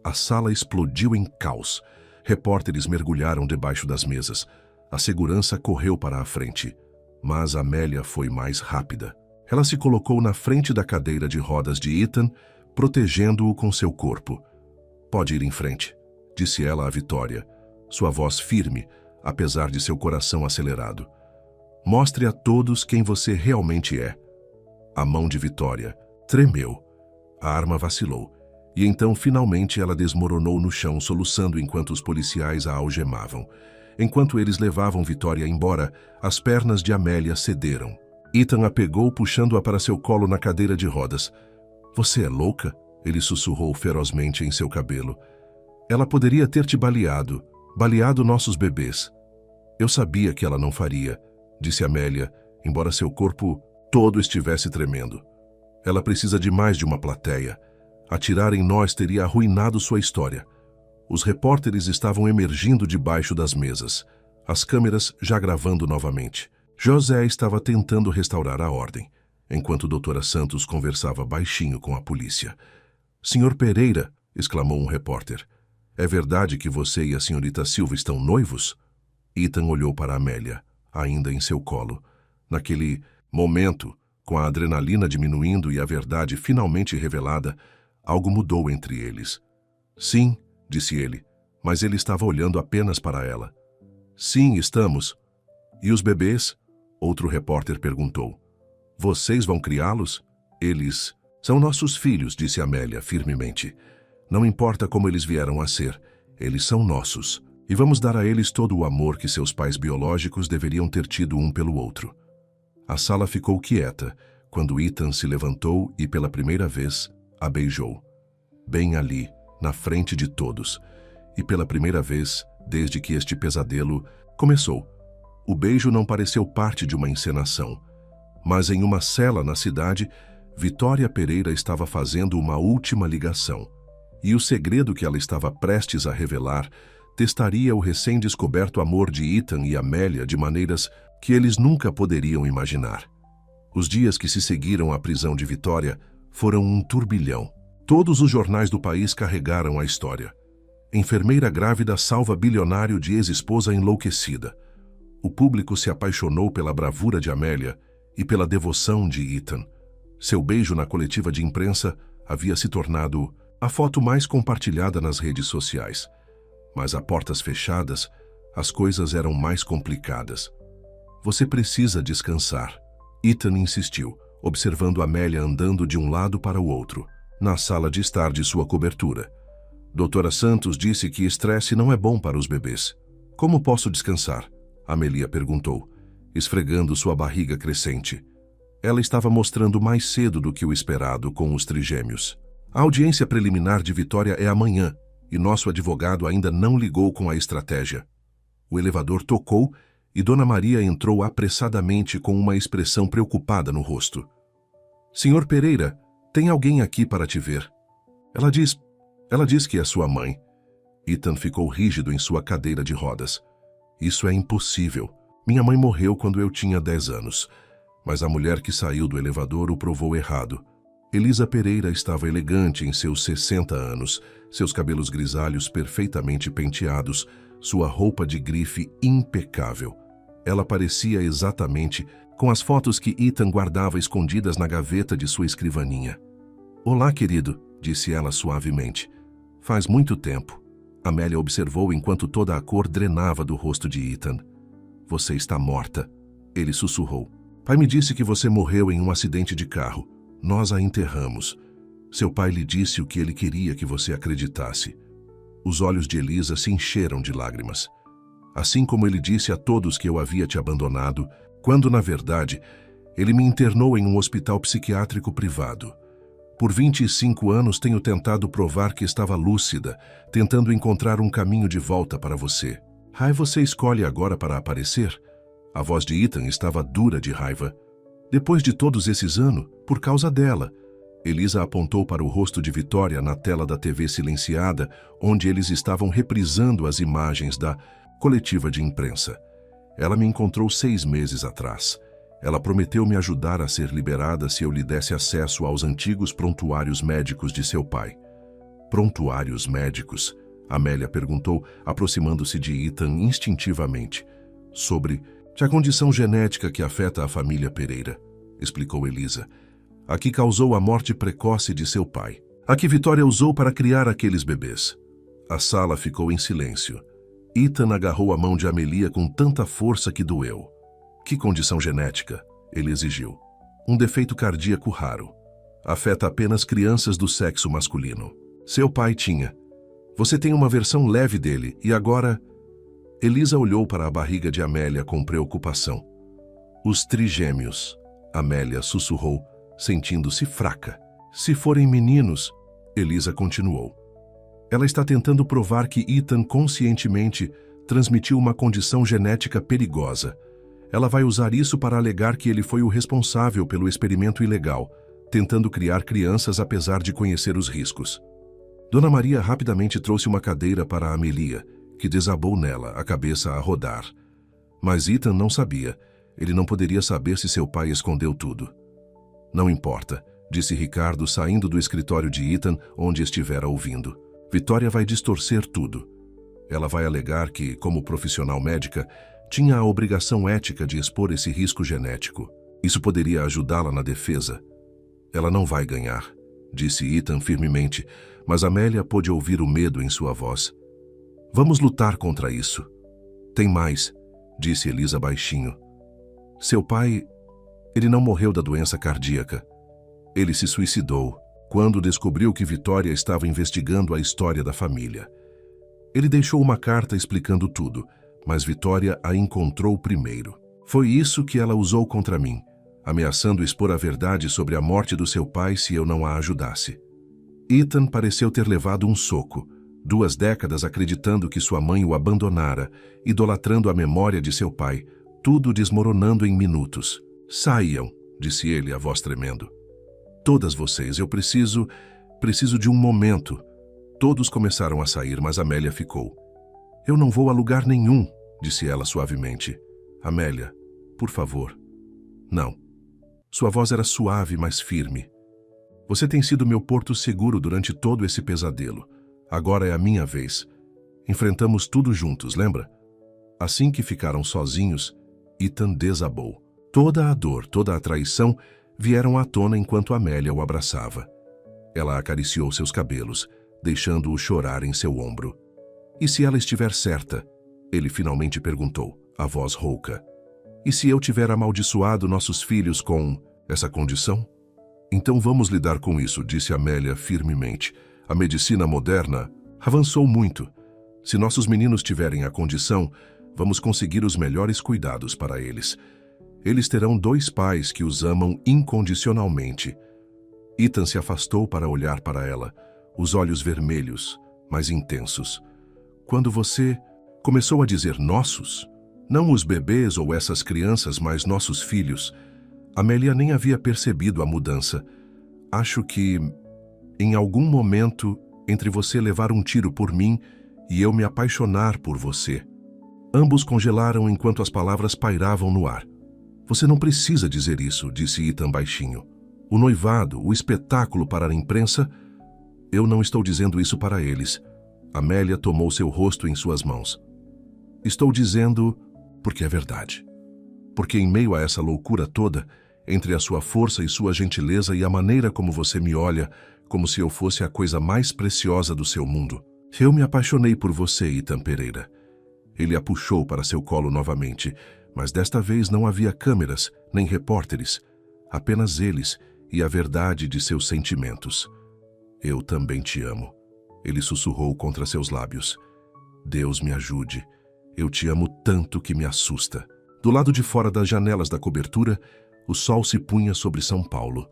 A sala explodiu em caos. Repórteres mergulharam debaixo das mesas. A segurança correu para a frente. Mas Amélia foi mais rápida. Ela se colocou na frente da cadeira de rodas de Ethan, protegendo-o com seu corpo. Pode ir em frente, disse ela a Vitória, sua voz firme, apesar de seu coração acelerado. Mostre a todos quem você realmente é. A mão de Vitória tremeu. A arma vacilou. E então, finalmente, ela desmoronou no chão, soluçando enquanto os policiais a algemavam. Enquanto eles levavam Vitória embora, as pernas de Amélia cederam. Ethan a pegou, puxando-a para seu colo na cadeira de rodas. Você é louca? Ele sussurrou ferozmente em seu cabelo. Ela poderia ter te baleado nossos bebês. Eu sabia que ela não faria, disse Amélia, embora seu corpo todo estivesse tremendo. Ela precisa de mais de uma plateia. Atirar em nós teria arruinado sua história. Os repórteres estavam emergindo debaixo das mesas, as câmeras já gravando novamente. José estava tentando restaurar a ordem, enquanto doutora Santos conversava baixinho com a polícia. Senhor Pereira, exclamou um repórter, é verdade que você e a senhorita Silva estão noivos? Ethan olhou para Amélia, ainda em seu colo. Naquele momento, com a adrenalina diminuindo e a verdade finalmente revelada, algo mudou entre eles. Sim, disse ele, mas ele estava olhando apenas para ela. Sim, estamos. E os bebês? Outro repórter perguntou. Vocês vão criá-los? Eles são nossos filhos, disse Amélia firmemente. Não importa como eles vieram a ser, eles são nossos. E vamos dar a eles todo o amor que seus pais biológicos deveriam ter tido um pelo outro. A sala ficou quieta, quando Ethan se levantou e, pela primeira vez, a beijou. Bem ali, na frente de todos. E pela primeira vez, desde que este pesadelo começou. O beijo não pareceu parte de uma encenação. Mas em uma cela na cidade, Vitória Pereira estava fazendo uma última ligação. E o segredo que ela estava prestes a revelar testaria o recém-descoberto amor de Ethan e Amélia de maneiras que eles nunca poderiam imaginar. Os dias que se seguiram à prisão de Vitória foram um turbilhão. Todos os jornais do país carregaram a história. Enfermeira grávida salva bilionário de ex-esposa enlouquecida. O público se apaixonou pela bravura de Amélia e pela devoção de Ethan. Seu beijo na coletiva de imprensa havia se tornado a foto mais compartilhada nas redes sociais. Mas a portas fechadas, as coisas eram mais complicadas. Você precisa descansar. Ethan insistiu, observando Amélia andando de um lado para o outro, na sala de estar de sua cobertura. Doutora Santos disse que estresse não é bom para os bebês. Como posso descansar? Amélia perguntou, esfregando sua barriga crescente. Ela estava mostrando mais cedo do que o esperado com os trigêmeos. A audiência preliminar de Vitória é amanhã, e nosso advogado ainda não ligou com a estratégia. O elevador tocou e Dona Maria entrou apressadamente com uma expressão preocupada no rosto. Senhor Pereira, tem alguém aqui para te ver. Ela diz que é sua mãe. Ethan ficou rígido em sua cadeira de rodas. Isso é impossível. Minha mãe morreu quando eu tinha 10 anos. Mas a mulher que saiu do elevador o provou errado. Elisa Pereira estava elegante em seus 60 anos, seus cabelos grisalhos perfeitamente penteados, sua roupa de grife impecável. Ela parecia exatamente com as fotos que Ethan guardava escondidas na gaveta de sua escrivaninha. Olá, querido, disse ela suavemente. Faz muito tempo. Amélia observou enquanto toda a cor drenava do rosto de Ethan. Você está morta, ele sussurrou. Pai me disse que você morreu em um acidente de carro. Nós a enterramos. Seu pai lhe disse o que ele queria que você acreditasse. Os olhos de Elisa se encheram de lágrimas. Assim como ele disse a todos que eu havia te abandonado, quando, na verdade, ele me internou em um hospital psiquiátrico privado. Por 25 anos tenho tentado provar que estava lúcida, tentando encontrar um caminho de volta para você. Você escolhe agora para aparecer? A voz de Ethan estava dura de raiva. Depois de todos esses anos, por causa dela. Elisa apontou para o rosto de Vitória na tela da TV silenciada, onde eles estavam reprisando as imagens da coletiva de imprensa. Ela me encontrou 6 meses atrás. Ela prometeu me ajudar a ser liberada se eu lhe desse acesso aos antigos prontuários médicos de seu pai. Prontuários médicos? Amélia perguntou, aproximando-se de Ethan instintivamente. Sobre a condição genética que afeta a família Pereira, explicou Elisa. A que causou a morte precoce de seu pai. A que Vitória usou para criar aqueles bebês. A sala ficou em silêncio. Ethan agarrou a mão de Amélia com tanta força que doeu. Que condição genética? Ele exigiu. Um defeito cardíaco raro. Afeta apenas crianças do sexo masculino. Seu pai tinha. Você tem uma versão leve dele e agora... Elisa olhou para a barriga de Amélia com preocupação. Os trigêmeos. Amélia sussurrou, sentindo-se fraca. Se forem meninos, Elisa continuou. Ela está tentando provar que Ethan conscientemente transmitiu uma condição genética perigosa. Ela vai usar isso para alegar que ele foi o responsável pelo experimento ilegal, tentando criar crianças apesar de conhecer os riscos. Dona Maria rapidamente trouxe uma cadeira para a Amélia, que desabou nela, a cabeça a rodar. Mas Ethan não sabia. Ele não poderia saber se seu pai escondeu tudo. Não importa, disse Ricardo saindo do escritório de Ethan, onde estivera ouvindo. Vitória vai distorcer tudo. Ela vai alegar que, como profissional médica, tinha a obrigação ética de expor esse risco genético. Isso poderia ajudá-la na defesa. Ela não vai ganhar, disse Ethan firmemente, mas Amélia pôde ouvir o medo em sua voz. Vamos lutar contra isso. Tem mais, disse Elisa baixinho. Seu pai, ele não morreu da doença cardíaca. Ele se suicidou quando descobriu que Vitória estava investigando a história da família. Ele deixou uma carta explicando tudo, mas Vitória a encontrou primeiro. Foi isso que ela usou contra mim. ameaçando expor a verdade sobre a morte do seu pai se eu não a ajudasse. Ethan pareceu ter levado um soco, 2 décadas acreditando que sua mãe o abandonara, idolatrando a memória de seu pai, tudo desmoronando em minutos. Saiam, disse ele, a voz tremendo. Todas vocês, eu preciso de um momento. Todos começaram a sair, mas Amélia ficou. Eu não vou a lugar nenhum, disse ela suavemente. Amélia, por favor. Não. Sua voz era suave, mas firme. Você tem sido meu porto seguro durante todo esse pesadelo. Agora é a minha vez. Enfrentamos tudo juntos, lembra? Assim que ficaram sozinhos, Ethan desabou. Toda a dor, toda a traição vieram à tona enquanto Amélia o abraçava. Ela acariciou seus cabelos, deixando-o chorar em seu ombro. E se ela estiver certa? Ele finalmente perguntou, a voz rouca. E se eu tiver amaldiçoado nossos filhos com essa condição? Então vamos lidar com isso, disse Amélia firmemente. A medicina moderna avançou muito. Se nossos meninos tiverem a condição, vamos conseguir os melhores cuidados para eles. Eles terão 2 pais que os amam incondicionalmente. Ethan se afastou para olhar para ela, os olhos vermelhos, mas intensos. Quando você começou a dizer nossos, não os bebês ou essas crianças, mas nossos filhos, Amélia nem havia percebido a mudança. Acho que, em algum momento, entre você levar um tiro por mim e eu me apaixonar por você. Ambos congelaram enquanto as palavras pairavam no ar. Você não precisa dizer isso, disse Ethan baixinho. O noivado, o espetáculo para a imprensa... Eu não estou dizendo isso para eles. Amélia tomou seu rosto em suas mãos. Estou dizendo porque é verdade. Porque em meio a essa loucura toda, entre a sua força e sua gentileza e a maneira como você me olha, como se eu fosse a coisa mais preciosa do seu mundo, eu me apaixonei por você, Ethan Pereira. Ele a puxou para seu colo novamente, mas desta vez não havia câmeras, nem repórteres, apenas eles e a verdade de seus sentimentos. Eu também te amo. Ele sussurrou contra seus lábios. Deus me ajude. Eu te amo tanto que me assusta. Do lado de fora das janelas da cobertura, o sol se punha sobre São Paulo.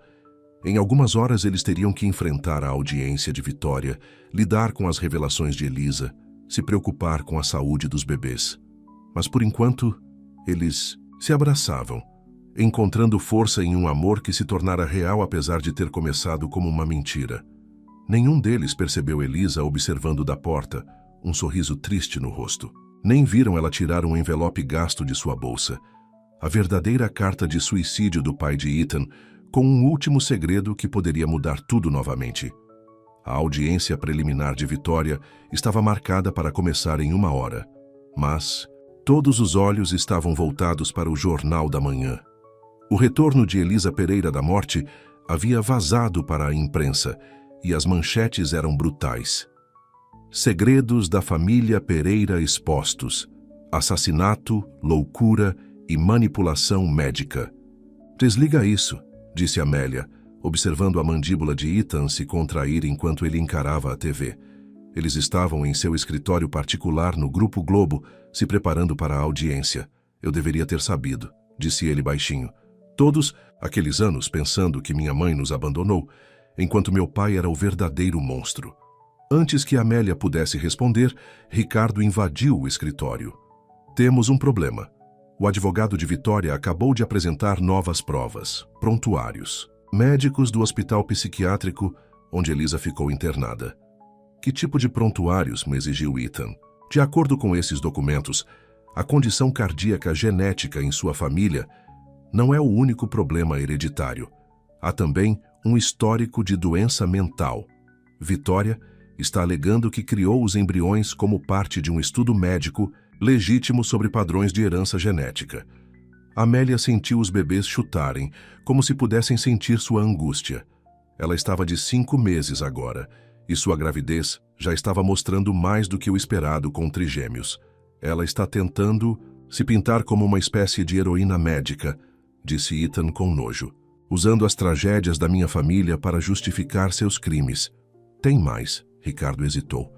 Em algumas horas eles teriam que enfrentar a audiência de Vitória, lidar com as revelações de Elisa, se preocupar com a saúde dos bebês. Mas por enquanto, eles se abraçavam, encontrando força em um amor que se tornara real apesar de ter começado como uma mentira. Nenhum deles percebeu Elisa observando da porta, um sorriso triste no rosto. Nem viram ela tirar um envelope gasto de sua bolsa. A verdadeira carta de suicídio do pai de Ethan, com um último segredo que poderia mudar tudo novamente. A audiência preliminar de Vitória estava marcada para começar em 1 hora. Mas todos os olhos estavam voltados para o Jornal da Manhã. O retorno de Elisa Pereira da morte havia vazado para a imprensa, e as manchetes eram brutais. Segredos da família Pereira expostos. Assassinato, loucura e manipulação médica. Desliga isso, disse Amélia, observando a mandíbula de Ethan se contrair enquanto ele encarava a TV. Eles estavam em seu escritório particular no Grupo Globo, se preparando para a audiência. Eu deveria ter sabido, disse ele baixinho. Todos aqueles anos pensando que minha mãe nos abandonou, enquanto meu pai era o verdadeiro monstro. Antes que Amélia pudesse responder, Ricardo invadiu o escritório. Temos um problema. O advogado de Vitória acabou de apresentar novas provas, prontuários, médicos do hospital psiquiátrico onde Elisa ficou internada. Que tipo de prontuários? Me exigiu Ethan. De acordo com esses documentos, a condição cardíaca genética em sua família não é o único problema hereditário. Há também um histórico de doença mental. Vitória está alegando que criou os embriões como parte de um estudo médico legítimo sobre padrões de herança genética. Amélia sentiu os bebês chutarem, como se pudessem sentir sua angústia. Ela estava de 5 meses agora, e sua gravidez já estava mostrando mais do que o esperado com trigêmeos. Ela está tentando se pintar como uma espécie de heroína médica, disse Ethan com nojo, usando as tragédias da minha família para justificar seus crimes. Tem mais, Ricardo hesitou.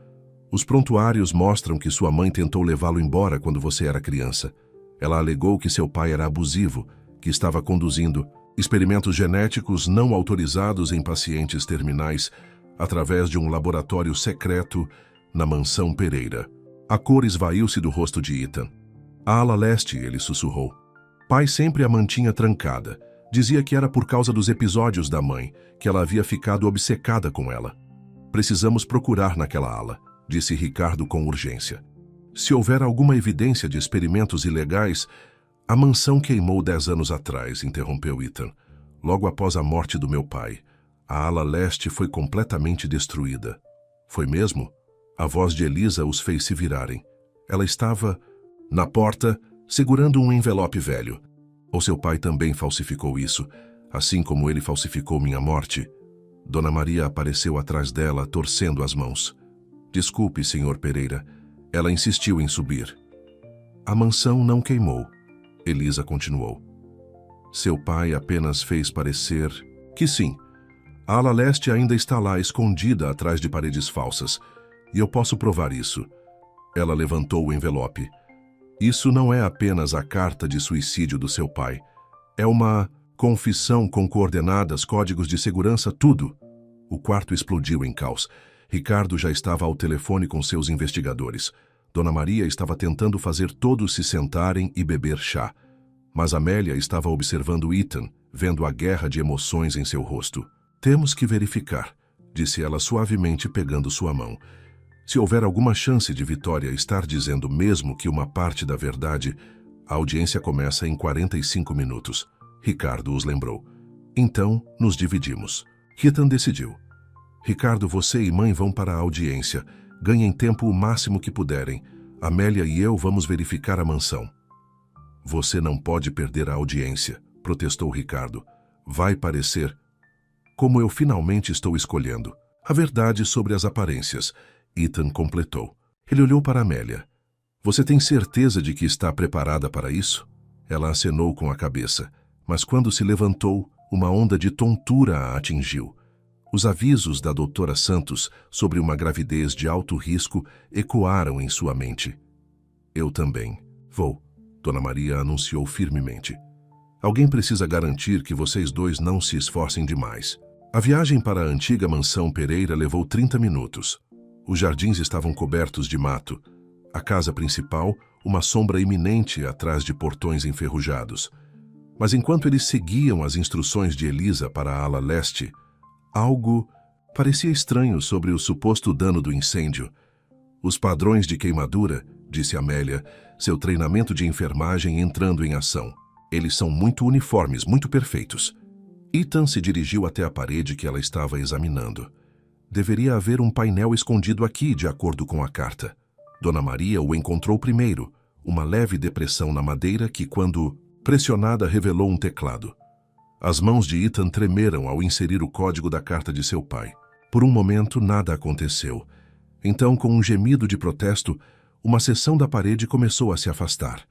Os prontuários mostram que sua mãe tentou levá-lo embora quando você era criança. Ela alegou que seu pai era abusivo, que estava conduzindo. Experimentos genéticos não autorizados em pacientes terminais através de um laboratório secreto na mansão Pereira. A cor esvaiu-se do rosto de Ethan. A ala leste, ele sussurrou. Pai sempre a mantinha trancada. Dizia que era por causa dos episódios da mãe, que ela havia ficado obcecada com ela. Precisamos procurar naquela ala, disse Ricardo com urgência. Se houver alguma evidência de experimentos ilegais, a mansão queimou 10 anos atrás, interrompeu Ethan. Logo após a morte do meu pai, a ala leste foi completamente destruída. Foi mesmo? A voz de Elisa os fez se virarem. Ela estava na porta, segurando um envelope velho. Ou seu pai também falsificou isso, assim como ele falsificou minha morte? Dona Maria apareceu atrás dela, torcendo as mãos. Desculpe, senhor Pereira. Ela insistiu em subir. A mansão não queimou. Elisa continuou. Seu pai apenas fez parecer que sim. A ala leste ainda está lá, escondida atrás de paredes falsas. E eu posso provar isso. Ela levantou o envelope. Isso não é apenas a carta de suicídio do seu pai. É uma confissão com coordenadas, códigos de segurança, tudo. O quarto explodiu em caos. Ricardo já estava ao telefone com seus investigadores. Dona Maria estava tentando fazer todos se sentarem e beber chá. Mas Amélia estava observando Ethan, vendo a guerra de emoções em seu rosto. Temos que verificar, disse ela suavemente pegando sua mão. Se houver alguma chance de Vitória estar dizendo mesmo que uma parte da verdade, a audiência começa em 45 minutos. Ricardo os lembrou. Então, nos dividimos. Ethan decidiu. Ricardo, você e mãe vão para a audiência. Ganhem tempo o máximo que puderem. Amélia e eu vamos verificar a mansão. Você não pode perder a audiência, protestou Ricardo. Vai parecer como eu finalmente estou escolhendo. A verdade sobre as aparências. Ethan completou. Ele olhou para Amélia. Você tem certeza de que está preparada para isso? Ela acenou com a cabeça, mas quando se levantou, uma onda de tontura a atingiu. Os avisos da doutora Santos sobre uma gravidez de alto risco ecoaram em sua mente. Eu também. Vou, Dona Maria anunciou firmemente. Alguém precisa garantir que vocês dois não se esforcem demais. A viagem para a antiga mansão Pereira levou 30 minutos. Os jardins estavam cobertos de mato. A casa principal, uma sombra iminente atrás de portões enferrujados. Mas enquanto eles seguiam as instruções de Elisa para a ala leste, algo parecia estranho sobre o suposto dano do incêndio. Os padrões de queimadura, disse Amélia, seu treinamento de enfermagem entrando em ação. Eles são muito uniformes, muito perfeitos. Ethan se dirigiu até a parede que ela estava examinando. Deveria haver um painel escondido aqui, de acordo com a carta. Dona Maria o encontrou primeiro, uma leve depressão na madeira que, quando pressionada, revelou um teclado. As mãos de Ethan tremeram ao inserir o código da carta de seu pai. Por um momento, nada aconteceu. Então, com um gemido de protesto, uma seção da parede começou a se afastar.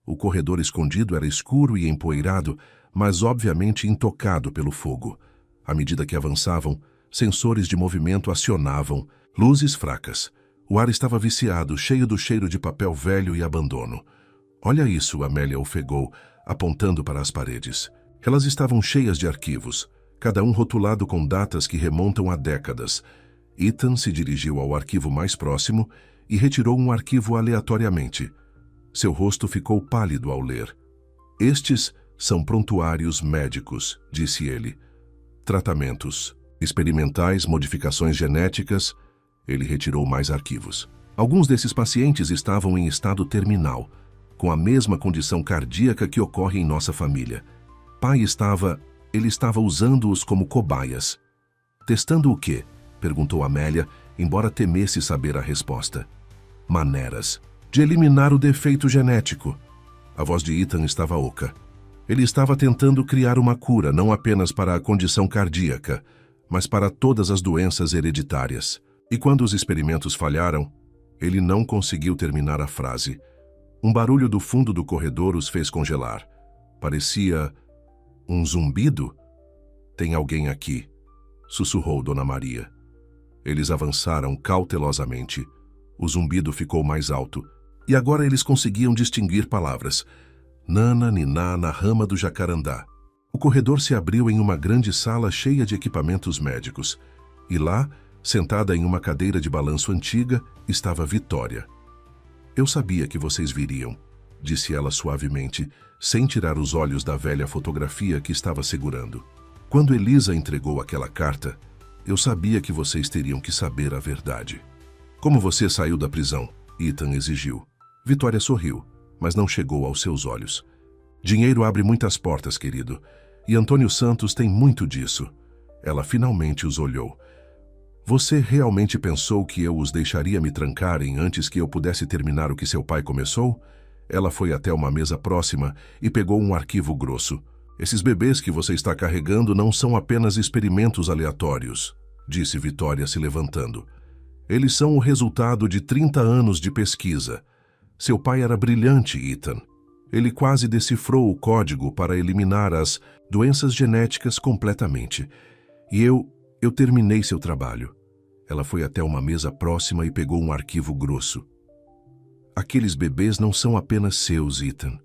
O corredor escondido era escuro e empoeirado, mas obviamente intocado pelo fogo. À medida que avançavam, sensores de movimento acionavam, luzes fracas. O ar estava viciado, cheio do cheiro de papel velho e abandono. Olha isso, Amélia ofegou, apontando para as paredes. Elas estavam cheias de arquivos, cada um rotulado com datas que remontam a décadas. Ethan se dirigiu ao arquivo mais próximo e retirou um arquivo aleatoriamente. Seu rosto ficou pálido ao ler. Estes são prontuários médicos, disse ele. Tratamentos experimentais, modificações genéticas. Ele retirou mais arquivos. Alguns desses pacientes estavam em estado terminal, com a mesma condição cardíaca que ocorre em nossa família. Ele estava usando-os como cobaias. Testando o quê? Perguntou Amélia, embora temesse saber a resposta. Maneiras de eliminar o defeito genético. A voz de Ethan estava oca. Ele estava tentando criar uma cura não apenas para a condição cardíaca, mas para todas as doenças hereditárias. E quando os experimentos falharam, ele não conseguiu terminar a frase. Um barulho do fundo do corredor os fez congelar. Parecia um zumbido. Tem alguém aqui, sussurrou Dona Maria. Eles avançaram cautelosamente. O zumbido ficou mais alto, e agora eles conseguiam distinguir palavras. Nana, niná, na rama do jacarandá. O corredor se abriu em uma grande sala cheia de equipamentos médicos. E lá, sentada em uma cadeira de balanço antiga, estava Vitória. Eu sabia que vocês viriam, disse ela suavemente, sem tirar os olhos da velha fotografia que estava segurando. Quando Elisa entregou aquela carta, eu sabia que vocês teriam que saber a verdade. Como você saiu da prisão? Ethan exigiu. Vitória sorriu, mas não chegou aos seus olhos. Dinheiro abre muitas portas, querido, e Antônio Santos tem muito disso. Ela finalmente os olhou. Você realmente pensou que eu os deixaria me trancarem antes que eu pudesse terminar o que seu pai começou? Ela foi até uma mesa próxima e pegou um arquivo grosso. Esses bebês que você está carregando não são apenas experimentos aleatórios, disse Vitória se levantando. Eles são o resultado de 30 anos de pesquisa. Seu pai era brilhante, Ethan. Ele quase decifrou o código para eliminar as doenças genéticas completamente. E eu terminei seu trabalho. Ela foi até uma mesa próxima e pegou um arquivo grosso. Aqueles bebês não são apenas seus, Ethan.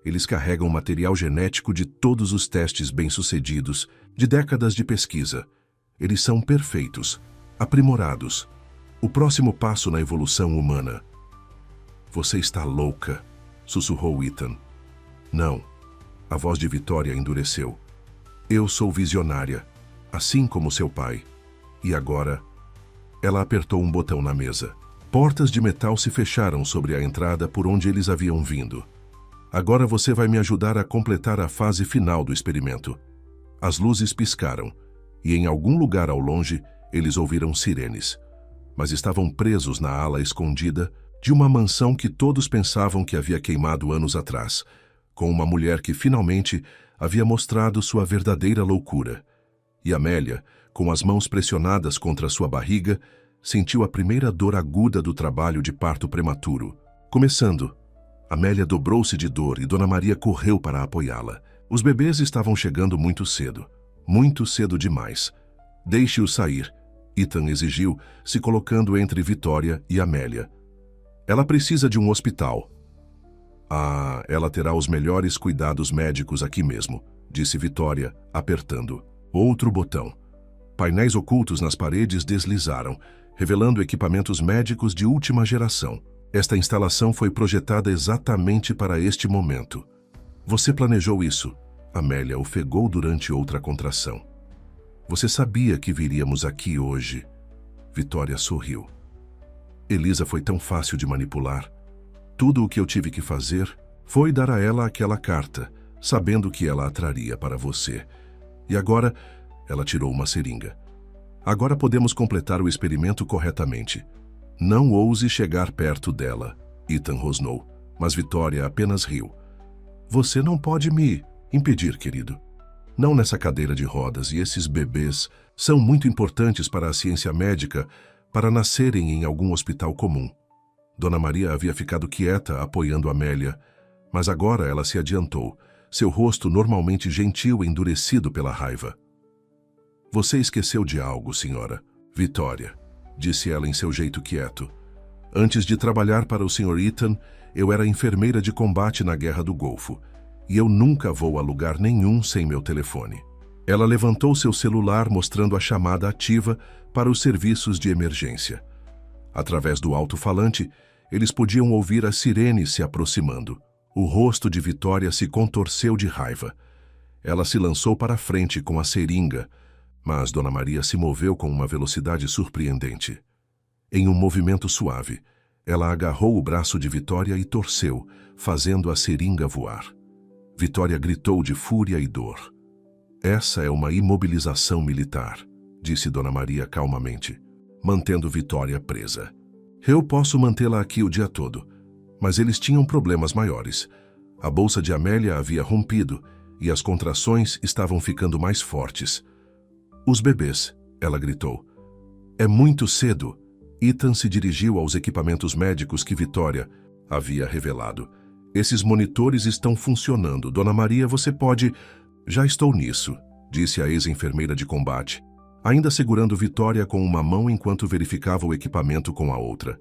Eles carregam material genético de todos os testes bem-sucedidos, de décadas de pesquisa. Eles são perfeitos, aprimorados. O próximo passo na evolução humana. Você está louca, sussurrou Ethan. Não. A voz de Vitória endureceu. Eu sou visionária, assim como seu pai. E agora... Ela apertou um botão na mesa. Portas de metal se fecharam sobre a entrada por onde eles haviam vindo. Agora você vai me ajudar a completar a fase final do experimento. As luzes piscaram, e em algum lugar ao longe, eles ouviram sirenes. Mas estavam presos na ala escondida de uma mansão que todos pensavam que havia queimado anos atrás, com uma mulher que finalmente havia mostrado sua verdadeira loucura. E Amélia, com as mãos pressionadas contra sua barriga, sentiu a primeira dor aguda do trabalho de parto prematuro. Começando, Amélia dobrou-se de dor e Dona Maria correu para apoiá-la. Os bebês estavam chegando muito cedo demais. Deixe-os sair, Ethan exigiu, se colocando entre Vitória e Amélia. Ela precisa de um hospital. Ah, ela terá os melhores cuidados médicos aqui mesmo, disse Vitória, apertando outro botão. Painéis ocultos nas paredes deslizaram, revelando equipamentos médicos de última geração. Esta instalação foi projetada exatamente para este momento. Você planejou isso? Amélia ofegou durante outra contração. Você sabia que viríamos aqui hoje? Vitória sorriu. Elisa foi tão fácil de manipular. Tudo o que eu tive que fazer foi dar a ela aquela carta, sabendo que ela a traria para você. E agora... Ela tirou uma seringa. Agora podemos completar o experimento corretamente. Não ouse chegar perto dela, Ethan rosnou, mas Vitória apenas riu. Você não pode me impedir, querido. Não nessa cadeira de rodas, e esses bebês são muito importantes para a ciência médica para nascerem em algum hospital comum. Dona Maria havia ficado quieta, apoiando Amélia, mas agora ela se adiantou, seu rosto normalmente gentil endurecido pela raiva. Você esqueceu de algo, senhora. Vitória, disse ela em seu jeito quieto. Antes de trabalhar para o Sr. Ethan, eu era enfermeira de combate na Guerra do Golfo, e eu nunca vou a lugar nenhum sem meu telefone. Ela levantou seu celular mostrando a chamada ativa para os serviços de emergência. Através do alto-falante, eles podiam ouvir as sirenes se aproximando. O rosto de Vitória se contorceu de raiva. Ela se lançou para a frente com a seringa, mas Dona Maria se moveu com uma velocidade surpreendente. Em um movimento suave, ela agarrou o braço de Vitória e torceu, fazendo a seringa voar. Vitória gritou de fúria e dor. Essa é uma imobilização militar, disse Dona Maria calmamente, mantendo Vitória presa. Eu posso mantê-la aqui o dia todo, mas eles tinham problemas maiores. A bolsa de Amélia havia rompido e as contrações estavam ficando mais fortes. Os bebês, ela gritou. É muito cedo. Ethan se dirigiu aos equipamentos médicos que Vitória havia revelado. Esses monitores estão funcionando. Dona Maria, você pode... Já estou nisso, disse a ex-enfermeira de combate, ainda segurando Vitória com uma mão enquanto verificava o equipamento com a outra.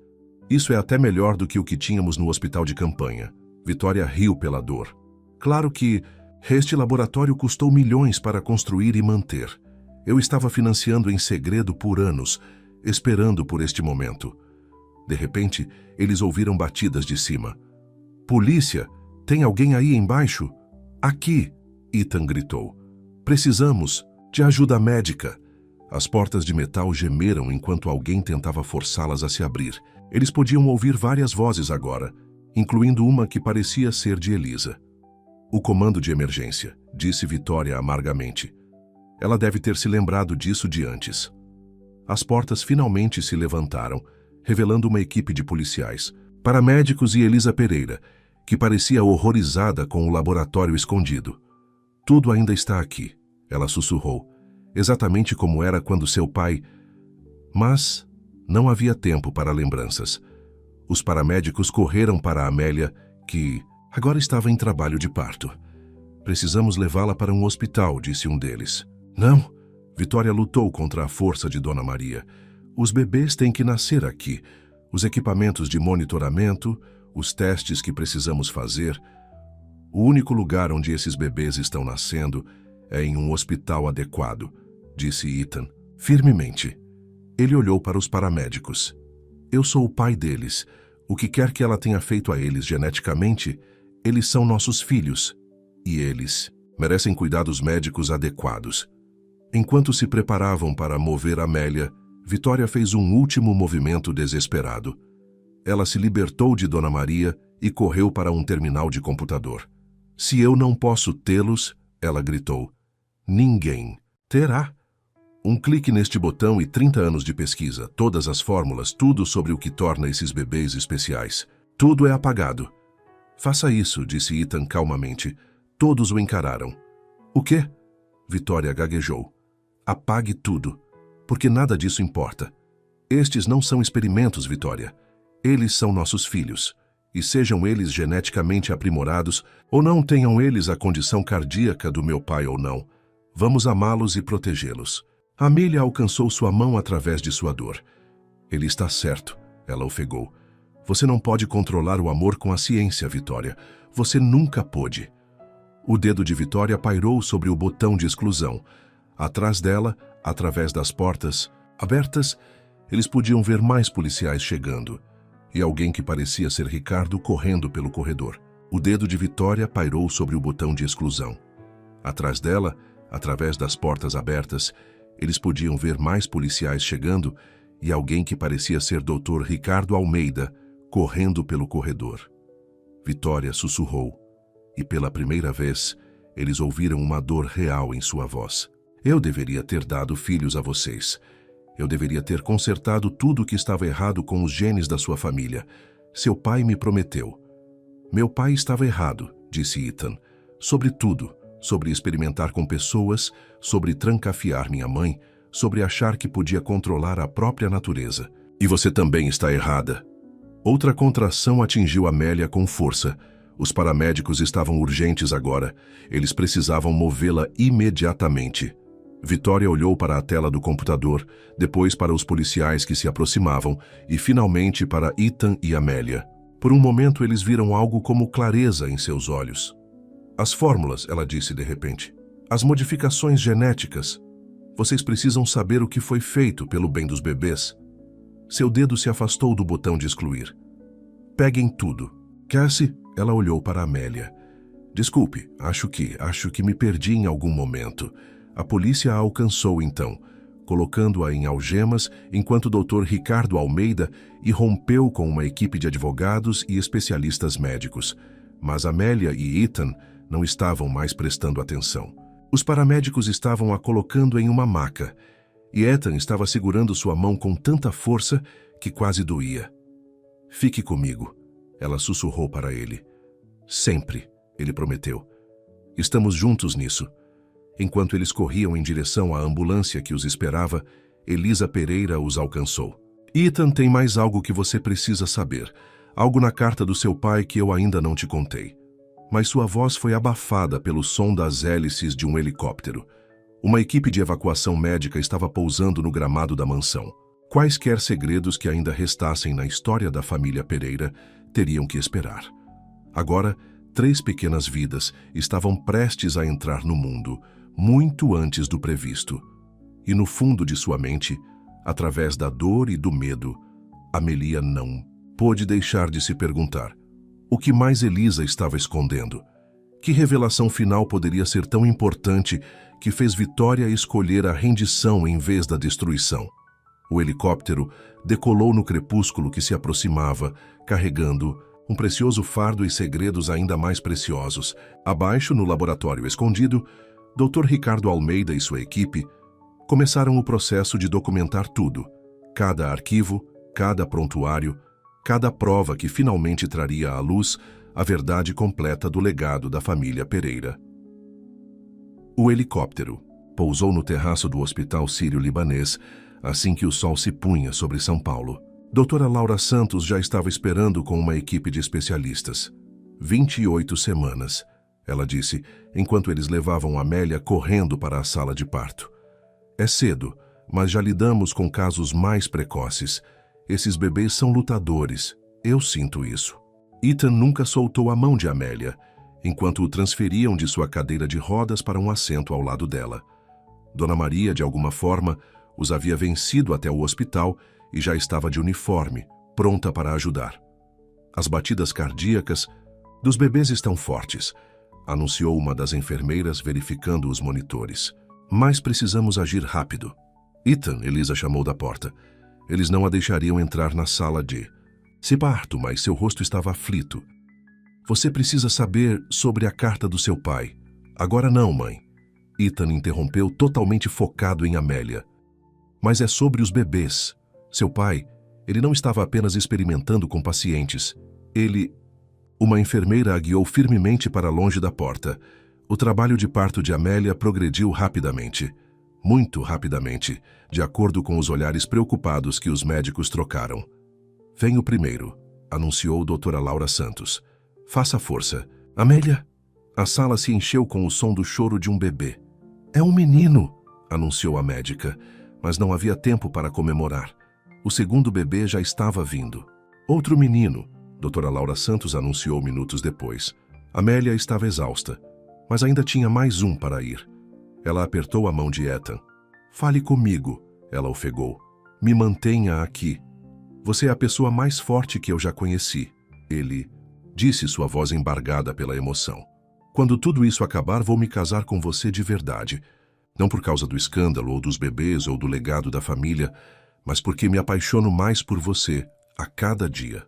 Isso é até melhor do que o que tínhamos no hospital de campanha. Vitória riu pela dor. Claro que Este laboratório custou milhões para construir e manter. Eu estava financiando em segredo por anos, esperando por este momento. De repente, eles ouviram batidas de cima. Polícia! Tem alguém aí embaixo? Aqui! Ethan gritou. Precisamos de ajuda médica. As portas de metal gemeram enquanto alguém tentava forçá-las a se abrir. Eles podiam ouvir várias vozes agora, incluindo uma que parecia ser de Elisa. O comando de emergência, disse Vitória amargamente. Ela deve ter se lembrado disso de antes. As portas finalmente se levantaram, revelando uma equipe de policiais, paramédicos e Elisa Pereira, que parecia horrorizada com o laboratório escondido. Tudo ainda está aqui, ela sussurrou, exatamente como era quando seu pai... Mas não havia tempo para lembranças. Os paramédicos correram para Amélia, que agora estava em trabalho de parto. Precisamos levá-la para um hospital, disse um deles. Não, Vitória lutou contra a força de Dona Maria. Os bebês têm que nascer aqui. Os equipamentos de monitoramento, os testes que precisamos fazer. O único lugar onde esses bebês estão nascendo é em um hospital adequado, disse Ethan, firmemente. Ele olhou para os paramédicos. Eu sou o pai deles. O que quer que ela tenha feito a eles geneticamente, eles são nossos filhos. E eles merecem cuidados médicos adequados. Enquanto se preparavam para mover Amélia, Vitória fez um último movimento desesperado. Ela se libertou de Dona Maria e correu para um terminal de computador. Se eu não posso tê-los, ela gritou, ninguém terá. Um clique neste botão e 30 anos de pesquisa, todas as fórmulas, tudo sobre o que torna esses bebês especiais. Tudo é apagado. Faça isso, disse Ethan calmamente. Todos o encararam. O quê? Vitória gaguejou. Apague tudo, porque nada disso importa. Estes não são experimentos, Vitória. Eles são nossos filhos. E sejam eles geneticamente aprimorados, ou não tenham eles a condição cardíaca do meu pai ou não, vamos amá-los e protegê-los. Amélia alcançou sua mão através de sua dor. Ele está certo, ela ofegou. Você não pode controlar o amor com a ciência, Vitória. Você nunca pôde. O dedo de Vitória pairou sobre o botão de exclusão. Atrás dela, através das portas abertas, eles podiam ver mais policiais chegando. E alguém que parecia ser Ricardo correndo pelo corredor. O dedo de Vitória pairou sobre o botão de exclusão. Atrás dela, através das portas abertas, eles podiam ver mais policiais chegando e alguém que parecia ser Dr. Ricardo Almeida correndo pelo corredor. Vitória sussurrou, e pela primeira vez, eles ouviram uma dor real em sua voz. Eu deveria ter dado filhos a vocês. Eu deveria ter consertado tudo o que estava errado com os genes da sua família. Seu pai me prometeu. Meu pai estava errado, disse Ethan. Sobre tudo. Sobre experimentar com pessoas, sobre trancafiar minha mãe, sobre achar que podia controlar a própria natureza. E você também está errada. Outra contração atingiu Amélia com força. Os paramédicos estavam urgentes agora. Eles precisavam movê-la imediatamente. Vitória olhou para a tela do computador, depois para os policiais que se aproximavam e, finalmente, para Ethan e Amélia. Por um momento, eles viram algo como clareza em seus olhos. As fórmulas, ela disse de repente. As modificações genéticas. Vocês precisam saber o que foi feito pelo bem dos bebês. Seu dedo se afastou do botão de excluir. Peguem tudo. Cassie, ela olhou para Amélia. Desculpe, acho que me perdi em algum momento. A polícia a alcançou então, colocando-a em algemas enquanto o Dr. Ricardo Almeida irrompeu com uma equipe de advogados e especialistas médicos. Mas Amélia e Ethan não estavam mais prestando atenção. Os paramédicos estavam a colocando em uma maca, e Ethan estava segurando sua mão com tanta força que quase doía. Fique comigo, ela sussurrou para ele. Sempre, ele prometeu. Estamos juntos nisso. Enquanto eles corriam em direção à ambulância que os esperava, Elisa Pereira os alcançou. Ethan, tem mais algo que você precisa saber. Algo na carta do seu pai que eu ainda não te contei. Mas sua voz foi abafada pelo som das hélices de um helicóptero. Uma equipe de evacuação médica estava pousando no gramado da mansão. Quaisquer segredos que ainda restassem na história da família Pereira teriam que esperar. Agora, 3 pequenas vidas estavam prestes a entrar no mundo, muito antes do previsto. E no fundo de sua mente, através da dor e do medo, Amelia não pôde deixar de se perguntar o que mais Elisa estava escondendo. Que revelação final poderia ser tão importante que fez Vitória escolher a rendição em vez da destruição? O helicóptero decolou no crepúsculo que se aproximava, carregando um precioso fardo e segredos ainda mais preciosos. Abaixo, no laboratório escondido, Dr. Ricardo Almeida e sua equipe começaram o processo de documentar tudo, cada arquivo, cada prontuário, cada prova que finalmente traria à luz a verdade completa do legado da família Pereira. O helicóptero pousou no terraço do Hospital Sírio-Libanês assim que o sol se punha sobre São Paulo. Doutora Laura Santos já estava esperando com uma equipe de especialistas. 28 semanas, ela disse, enquanto eles levavam Amélia correndo para a sala de parto. É cedo, mas já lidamos com casos mais precoces. Esses bebês são lutadores. Eu sinto isso. Ethan nunca soltou a mão de Amélia, enquanto o transferiam de sua cadeira de rodas para um assento ao lado dela. Dona Maria, de alguma forma, os havia vencido até o hospital e já estava de uniforme, pronta para ajudar. As batidas cardíacas dos bebês estão fortes, anunciou uma das enfermeiras verificando os monitores. Mas precisamos agir rápido. Ethan, Elisa chamou da porta. Eles não a deixariam entrar na sala de parto, mas seu rosto estava aflito. Você precisa saber sobre a carta do seu pai. Agora não, mãe. Ethan interrompeu, totalmente focado em Amélia. Mas é sobre os bebês. Seu pai, ele não estava apenas experimentando com pacientes. Uma enfermeira a guiou firmemente para longe da porta. O trabalho de parto de Amélia progrediu rapidamente. Muito rapidamente, de acordo com os olhares preocupados que os médicos trocaram. Vem o primeiro, anunciou doutora Laura Santos. Faça força. Amélia! A sala se encheu com o som do choro de um bebê. É um menino, anunciou a médica, mas não havia tempo para comemorar. O segundo bebê já estava vindo. Outro menino, doutora Laura Santos anunciou minutos depois. Amélia estava exausta, mas ainda tinha mais um para ir. Ela apertou a mão de Ethan. Fale comigo, ela ofegou. Me mantenha aqui. Você é a pessoa mais forte que eu já conheci. Ele disse, sua voz embargada pela emoção. Quando tudo isso acabar, vou me casar com você de verdade. Não por causa do escândalo ou dos bebês ou do legado da família, mas porque me apaixono mais por você a cada dia.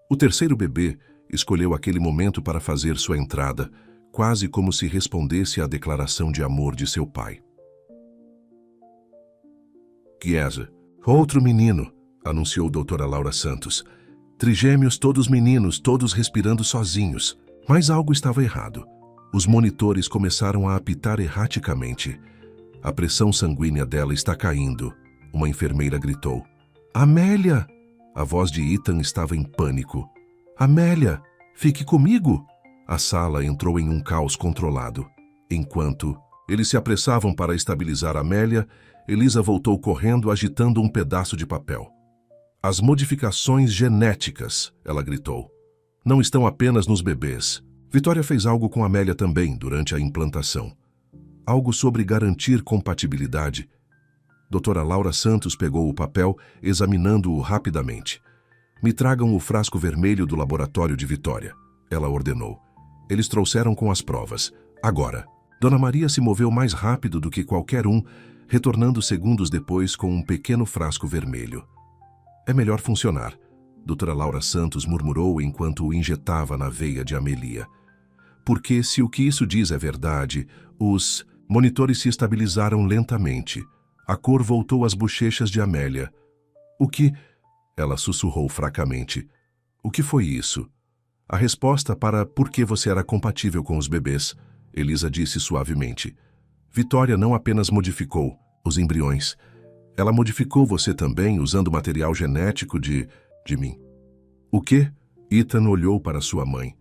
O terceiro bebê escolheu aquele momento para fazer sua entrada, quase como se respondesse à declaração de amor de seu pai. Chiesa, outro menino, anunciou doutora Laura Santos. Trigêmeos, todos meninos, todos respirando sozinhos. Mas algo estava errado. Os monitores começaram a apitar erraticamente. A pressão sanguínea dela está caindo. Uma enfermeira gritou. Amélia! A voz de Ethan estava em pânico. Amélia, fique comigo! A sala entrou em um caos controlado. Enquanto eles se apressavam para estabilizar Amélia, Elisa voltou correndo agitando um pedaço de papel. As modificações genéticas, ela gritou, não estão apenas nos bebês. Vitória fez algo com Amélia também durante a implantação. Algo sobre garantir compatibilidade. Doutora Laura Santos pegou o papel, examinando-o rapidamente. Me tragam o frasco vermelho do laboratório de Vitória, ela ordenou. Eles trouxeram com as provas. Agora, Dona Maria se moveu mais rápido do que qualquer um, retornando segundos depois com um pequeno frasco vermelho. É melhor funcionar, doutora Laura Santos murmurou enquanto o injetava na veia de Amelia. Porque se o que isso diz é verdade, os monitores se estabilizaram lentamente. A cor voltou às bochechas de Amélia. O que? Ela sussurrou fracamente. O que foi isso? A resposta para por que você era compatível com os bebês, Elisa disse suavemente. Vitória não apenas modificou os embriões. Ela modificou você também usando material genético de mim. O quê? Ethan olhou para sua mãe.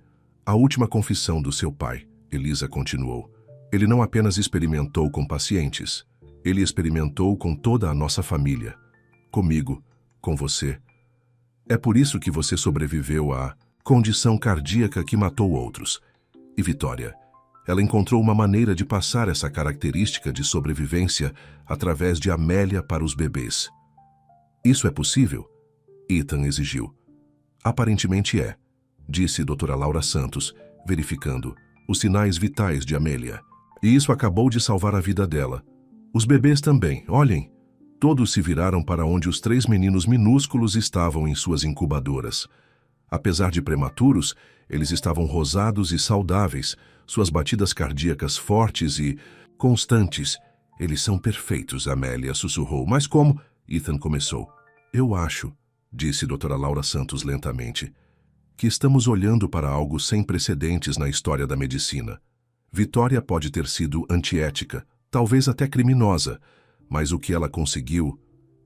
A última confissão do seu pai, Elisa continuou. Ele não apenas experimentou com pacientes. Ele experimentou com toda a nossa família. Comigo, com você. É por isso que você sobreviveu à condição cardíaca que matou outros. E Vitória? Ela encontrou uma maneira de passar essa característica de sobrevivência através de Amélia para os bebês. Isso é possível? Ethan exigiu. Aparentemente é, disse Dra. Laura Santos, verificando os sinais vitais de Amélia. E isso acabou de salvar a vida dela. Os bebês também, olhem. Todos se viraram para onde os 3 meninos minúsculos estavam em suas incubadoras. Apesar de prematuros, eles estavam rosados e saudáveis, suas batidas cardíacas fortes e constantes. Eles são perfeitos, Amélia sussurrou. Mas como? Ethan começou. Eu acho, disse Dra. Laura Santos lentamente, que estamos olhando para algo sem precedentes na história da medicina. Vitória pode ter sido antiética, talvez até criminosa, mas o que ela conseguiu?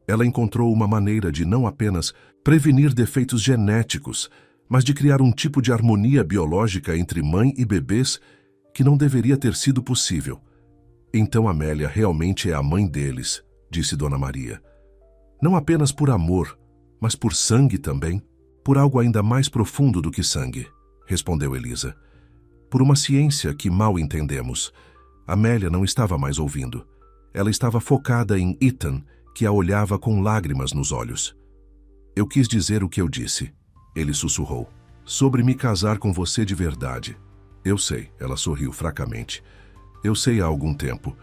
Ela encontrou uma maneira de não apenas prevenir defeitos genéticos, mas de criar um tipo de harmonia biológica entre mãe e bebês que não deveria ter sido possível. Então Amélia realmente é a mãe deles, disse Dona Maria. Não apenas por amor, mas por sangue também. Por algo ainda mais profundo do que sangue, respondeu Elisa. Por uma ciência que mal entendemos. Amélia não estava mais ouvindo. Ela estava focada em Ethan, que a olhava com lágrimas nos olhos. Eu quis dizer o que eu disse, ele sussurrou. Sobre me casar com você de verdade. Eu sei, ela sorriu fracamente. Eu sei há algum tempo.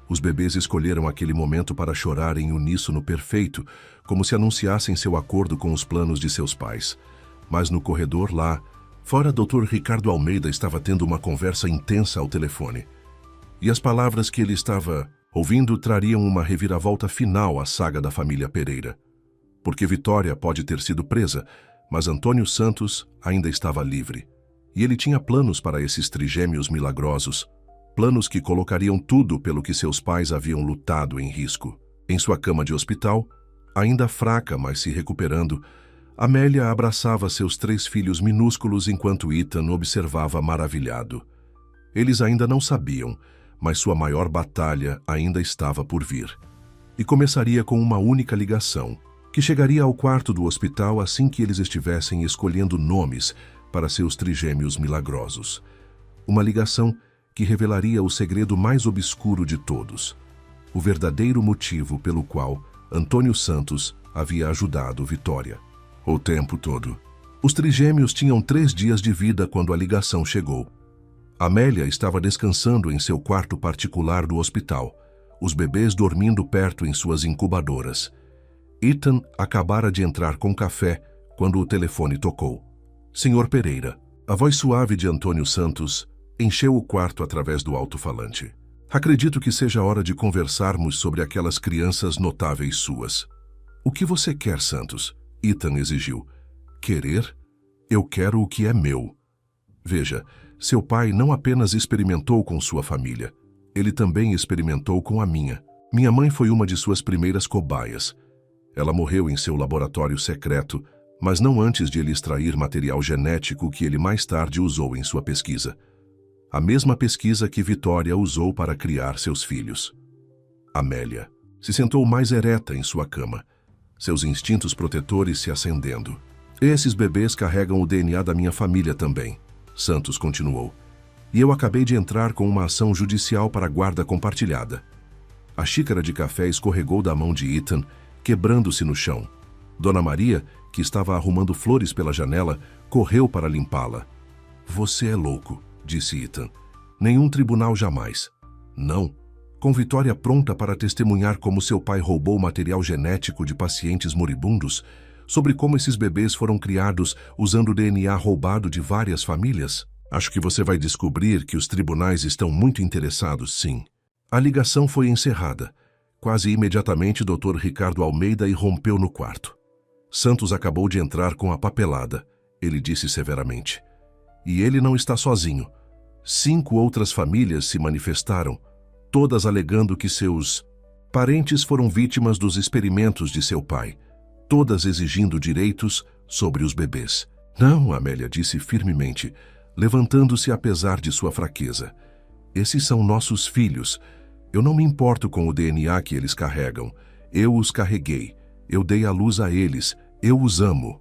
Os bebês escolheram aquele momento para chorar em uníssono perfeito, como se anunciassem seu acordo com os planos de seus pais. Mas no corredor lá, fora, Dr. Ricardo Almeida estava tendo uma conversa intensa ao telefone. E as palavras que ele estava ouvindo trariam uma reviravolta final à saga da família Pereira. Porque Vitória pode ter sido presa, mas Antônio Santos ainda estava livre. E ele tinha planos para esses trigêmeos milagrosos. Planos que colocariam tudo pelo que seus pais haviam lutado em risco. Em sua cama de hospital, ainda fraca, mas se recuperando, Amélia abraçava seus 3 filhos minúsculos enquanto Ethan observava maravilhado. Eles ainda não sabiam, mas sua maior batalha ainda estava por vir. E começaria com uma única ligação, que chegaria ao quarto do hospital assim que eles estivessem escolhendo nomes para seus trigêmeos milagrosos. Uma ligação que revelaria o segredo mais obscuro de todos, o verdadeiro motivo pelo qual Antônio Santos havia ajudado Vitória. O tempo todo. Os trigêmeos tinham 3 dias de vida quando a ligação chegou. Amélia estava descansando em seu quarto particular do hospital, os bebês dormindo perto em suas incubadoras. Ethan acabara de entrar com café quando o telefone tocou. Senhor Pereira, a voz suave de Antônio Santos encheu o quarto através do alto-falante. Acredito que seja hora de conversarmos sobre aquelas crianças notáveis suas. O que você quer, Santos? Ethan exigiu. Querer? Eu quero o que é meu. Veja, seu pai não apenas experimentou com sua família, ele também experimentou com a minha. Minha mãe foi uma de suas primeiras cobaias. Ela morreu em seu laboratório secreto, mas não antes de ele extrair material genético que ele mais tarde usou em sua pesquisa. A mesma pesquisa que Vitória usou para criar seus filhos. Amélia se sentou mais ereta em sua cama, seus instintos protetores se acendendo. Esses bebês carregam o DNA da minha família também, Santos continuou. E eu acabei de entrar com uma ação judicial para guarda compartilhada. A xícara de café escorregou da mão de Ethan, quebrando-se no chão. Dona Maria, que estava arrumando flores pela janela, correu para limpá-la. Você é louco, disse Ethan. Nenhum tribunal jamais. Não. Com Vitória pronta para testemunhar como seu pai roubou material genético de pacientes moribundos, sobre como esses bebês foram criados usando o DNA roubado de várias famílias, acho que você vai descobrir que os tribunais estão muito interessados, sim. A ligação foi encerrada. Quase imediatamente, Dr. Ricardo Almeida irrompeu no quarto. Santos acabou de entrar com a papelada, ele disse severamente. E ele não está sozinho. 5 outras famílias se manifestaram, todas alegando que seus parentes foram vítimas dos experimentos de seu pai, todas exigindo direitos sobre os bebês. Não, Amélia disse firmemente, levantando-se apesar de sua fraqueza. Esses são nossos filhos. Eu não me importo com o DNA que eles carregam. Eu os carreguei. Eu dei a luz a eles. Eu os amo.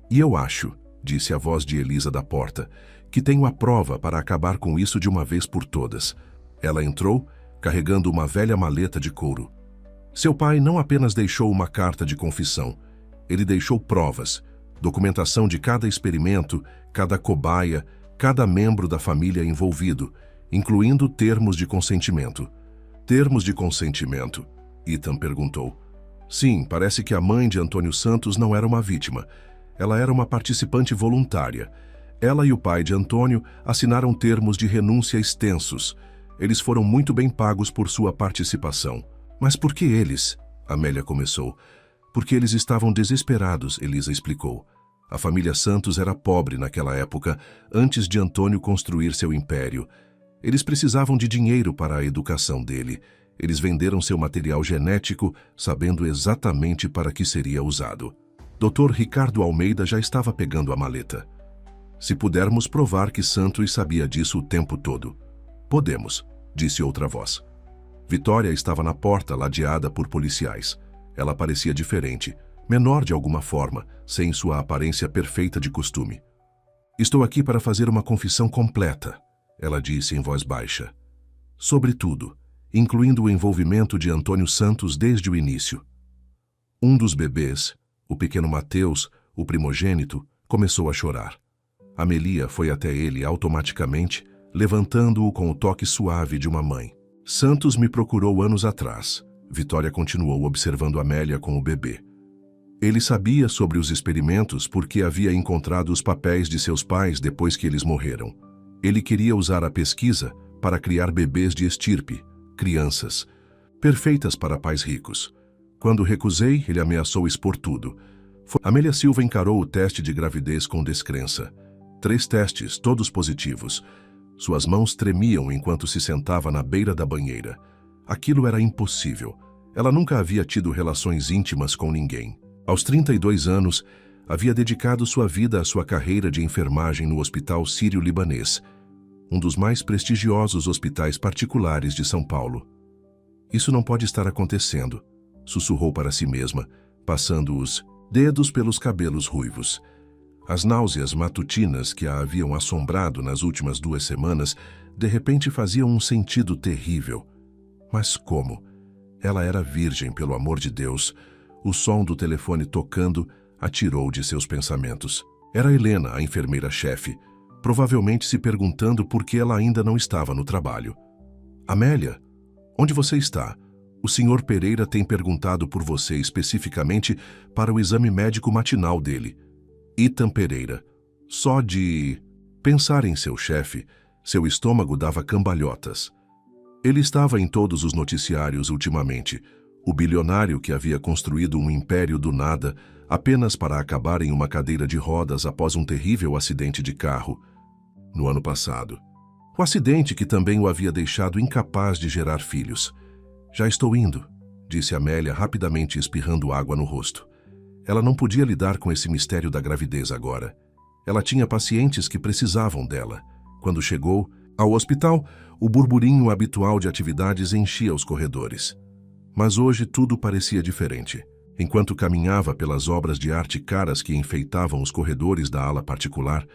E eu acho, disse a voz de Elisa da porta, que tenho a prova para acabar com isso de uma vez por todas. Ela entrou, carregando uma velha maleta de couro. Seu pai não apenas deixou uma carta de confissão, ele deixou provas, documentação de cada experimento, cada cobaia, cada membro da família envolvido, incluindo termos de consentimento. Termos de consentimento? Ethan perguntou. Sim, parece que a mãe de Antônio Santos não era uma vítima. Ela era uma participante voluntária. Ela e o pai de Antônio assinaram termos de renúncia extensos. Eles foram muito bem pagos por sua participação. Mas por que eles? Amélia começou. Porque eles estavam desesperados, Elisa explicou. A família Santos era pobre naquela época, antes de Antônio construir seu império. Eles precisavam de dinheiro para a educação dele. Eles venderam seu material genético, sabendo exatamente para que seria usado. Dr. Ricardo Almeida já estava pegando a maleta. Se pudermos provar que Santos sabia disso o tempo todo. Podemos, disse outra voz. Vitória estava na porta, ladeada por policiais. Ela parecia diferente, menor de alguma forma, sem sua aparência perfeita de costume. Estou aqui para fazer uma confissão completa, ela disse em voz baixa. Sobre tudo, incluindo o envolvimento de Antônio Santos desde o início. Um dos bebês, o pequeno Mateus, o primogênito, começou a chorar. Amelia foi até ele automaticamente, levantando-o com o toque suave de uma mãe. Santos me procurou anos atrás. Vitória continuou observando Amélia com o bebê. Ele sabia sobre os experimentos porque havia encontrado os papéis de seus pais depois que eles morreram. Ele queria usar a pesquisa para criar bebês de estirpe, crianças, perfeitas para pais ricos. Quando recusei, ele ameaçou expor tudo. Amélia Silva encarou o teste de gravidez com descrença. 3 testes, todos positivos. Suas mãos tremiam enquanto se sentava na beira da banheira. Aquilo era impossível. Ela nunca havia tido relações íntimas com ninguém. Aos 32 anos, havia dedicado sua vida à sua carreira de enfermagem no Hospital Sírio-Libanês, um dos mais prestigiosos hospitais particulares de São Paulo. Isso não pode estar acontecendo, sussurrou para si mesma, passando os dedos pelos cabelos ruivos. As náuseas matutinas que a haviam assombrado nas últimas 2 semanas, de repente faziam um sentido terrível. Mas como? Ela era virgem, pelo amor de Deus. O som do telefone tocando a tirou de seus pensamentos. Era Helena, a enfermeira-chefe, provavelmente se perguntando por que ela ainda não estava no trabalho. Amélia, onde você está? O Sr. Pereira tem perguntado por você especificamente para o exame médico matinal dele. Ethan Pereira. Só de pensar em seu chefe, seu estômago dava cambalhotas. Ele estava em todos os noticiários ultimamente, o bilionário que havia construído um império do nada apenas para acabar em uma cadeira de rodas após um terrível acidente de carro no ano passado. O acidente que também o havia deixado incapaz de gerar filhos. Já estou indo, disse Amélia rapidamente espirrando água no rosto. Ela não podia lidar com esse mistério da gravidez agora. Ela tinha pacientes que precisavam dela. Quando chegou ao hospital, o burburinho habitual de atividades enchia os corredores. Mas hoje tudo parecia diferente. Enquanto caminhava pelas obras de arte caras que enfeitavam os corredores da ala particular,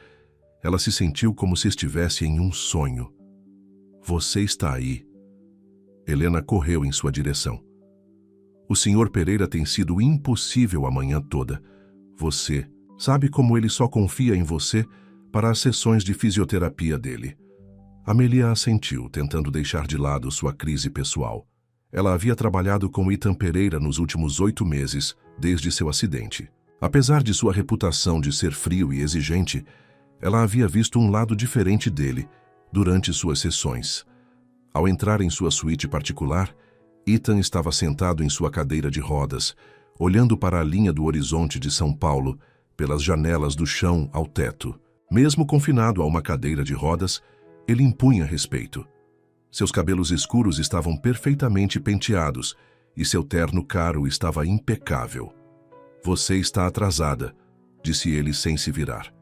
ela se sentiu como se estivesse em um sonho. Você está aí. Helena correu em sua direção. O Sr. Pereira tem sido impossível a manhã toda. Você sabe como ele só confia em você para as sessões de fisioterapia dele. Amelia assentiu, tentando deixar de lado sua crise pessoal. Ela havia trabalhado com Ethan Pereira nos últimos 8 meses, desde seu acidente. Apesar de sua reputação de ser frio e exigente, ela havia visto um lado diferente dele durante suas sessões. Ao entrar em sua suíte particular, Ethan estava sentado em sua cadeira de rodas, olhando para a linha do horizonte de São Paulo, pelas janelas do chão ao teto. Mesmo confinado a uma cadeira de rodas, ele impunha respeito. Seus cabelos escuros estavam perfeitamente penteados e seu terno caro estava impecável. Você está atrasada, disse ele sem se virar.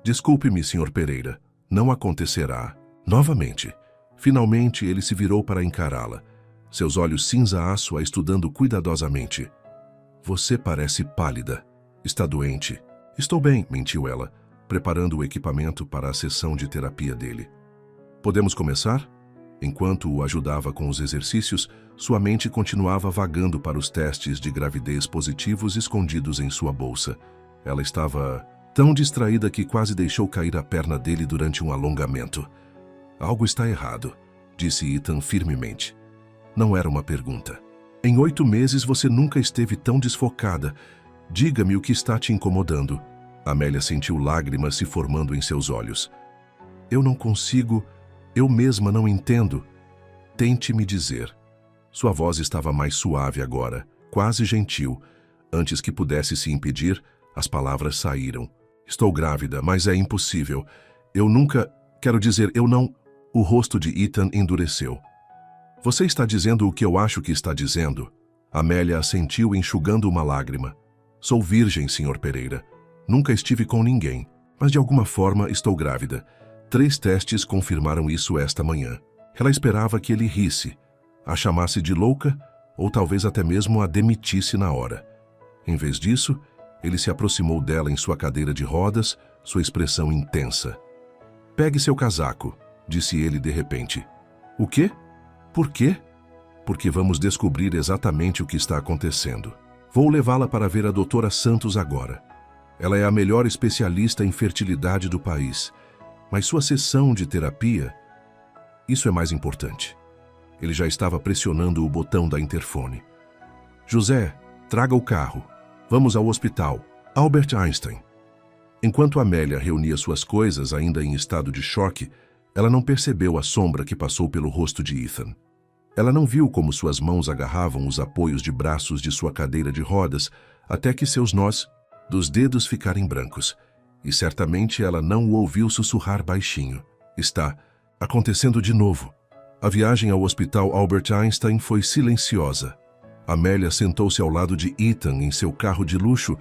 Desculpe-me, Sr. Pereira, não acontecerá. Novamente. Finalmente ele se virou para encará-la, seus olhos cinza-aço a estudando cuidadosamente. Você parece pálida. Está doente. Estou bem, mentiu ela, preparando o equipamento para a sessão de terapia dele. Podemos começar? Enquanto o ajudava com os exercícios, sua mente continuava vagando para os testes de gravidez positivos escondidos em sua bolsa. Ela estava tão distraída que quase deixou cair a perna dele durante um alongamento. Algo está errado, disse Ethan firmemente. Não era uma pergunta. Em 8 meses você nunca esteve tão desfocada. Diga-me o que está te incomodando. Amélia sentiu lágrimas se formando em seus olhos. Eu não consigo, eu mesma não entendo. Tente me dizer. Sua voz estava mais suave agora, quase gentil. Antes que pudesse se impedir, as palavras saíram. Estou grávida, mas é impossível. Eu nunca... Quero dizer, eu não... O rosto de Ethan endureceu. Você está dizendo o que eu acho que está dizendo? Amélia assentiu, enxugando uma lágrima. Sou virgem, Sr. Pereira. Nunca estive com ninguém, mas de alguma forma estou grávida. 3 testes confirmaram isso esta manhã. Ela esperava que ele risse, a chamasse de louca ou talvez até mesmo a demitisse na hora. Em vez disso, ele se aproximou dela em sua cadeira de rodas, sua expressão intensa. Pegue seu casaco, disse ele de repente. O quê? Por quê? Porque vamos descobrir exatamente o que está acontecendo. Vou levá-la para ver a doutora Santos agora. Ela é a melhor especialista em fertilidade do país. Mas sua sessão de terapia... Isso é mais importante. Ele já estava pressionando o botão da interfone. José, traga o carro. Vamos ao hospital. Albert Einstein. Enquanto Amélia reunia suas coisas, ainda em estado de choque, ela não percebeu a sombra que passou pelo rosto de Ethan. Ela não viu como suas mãos agarravam os apoios de braços de sua cadeira de rodas, até que seus nós dos dedos ficarem brancos. E certamente ela não o ouviu sussurrar baixinho. Está acontecendo de novo. A viagem ao hospital Albert Einstein foi silenciosa. Amélia sentou-se ao lado de Ethan em seu carro de luxo,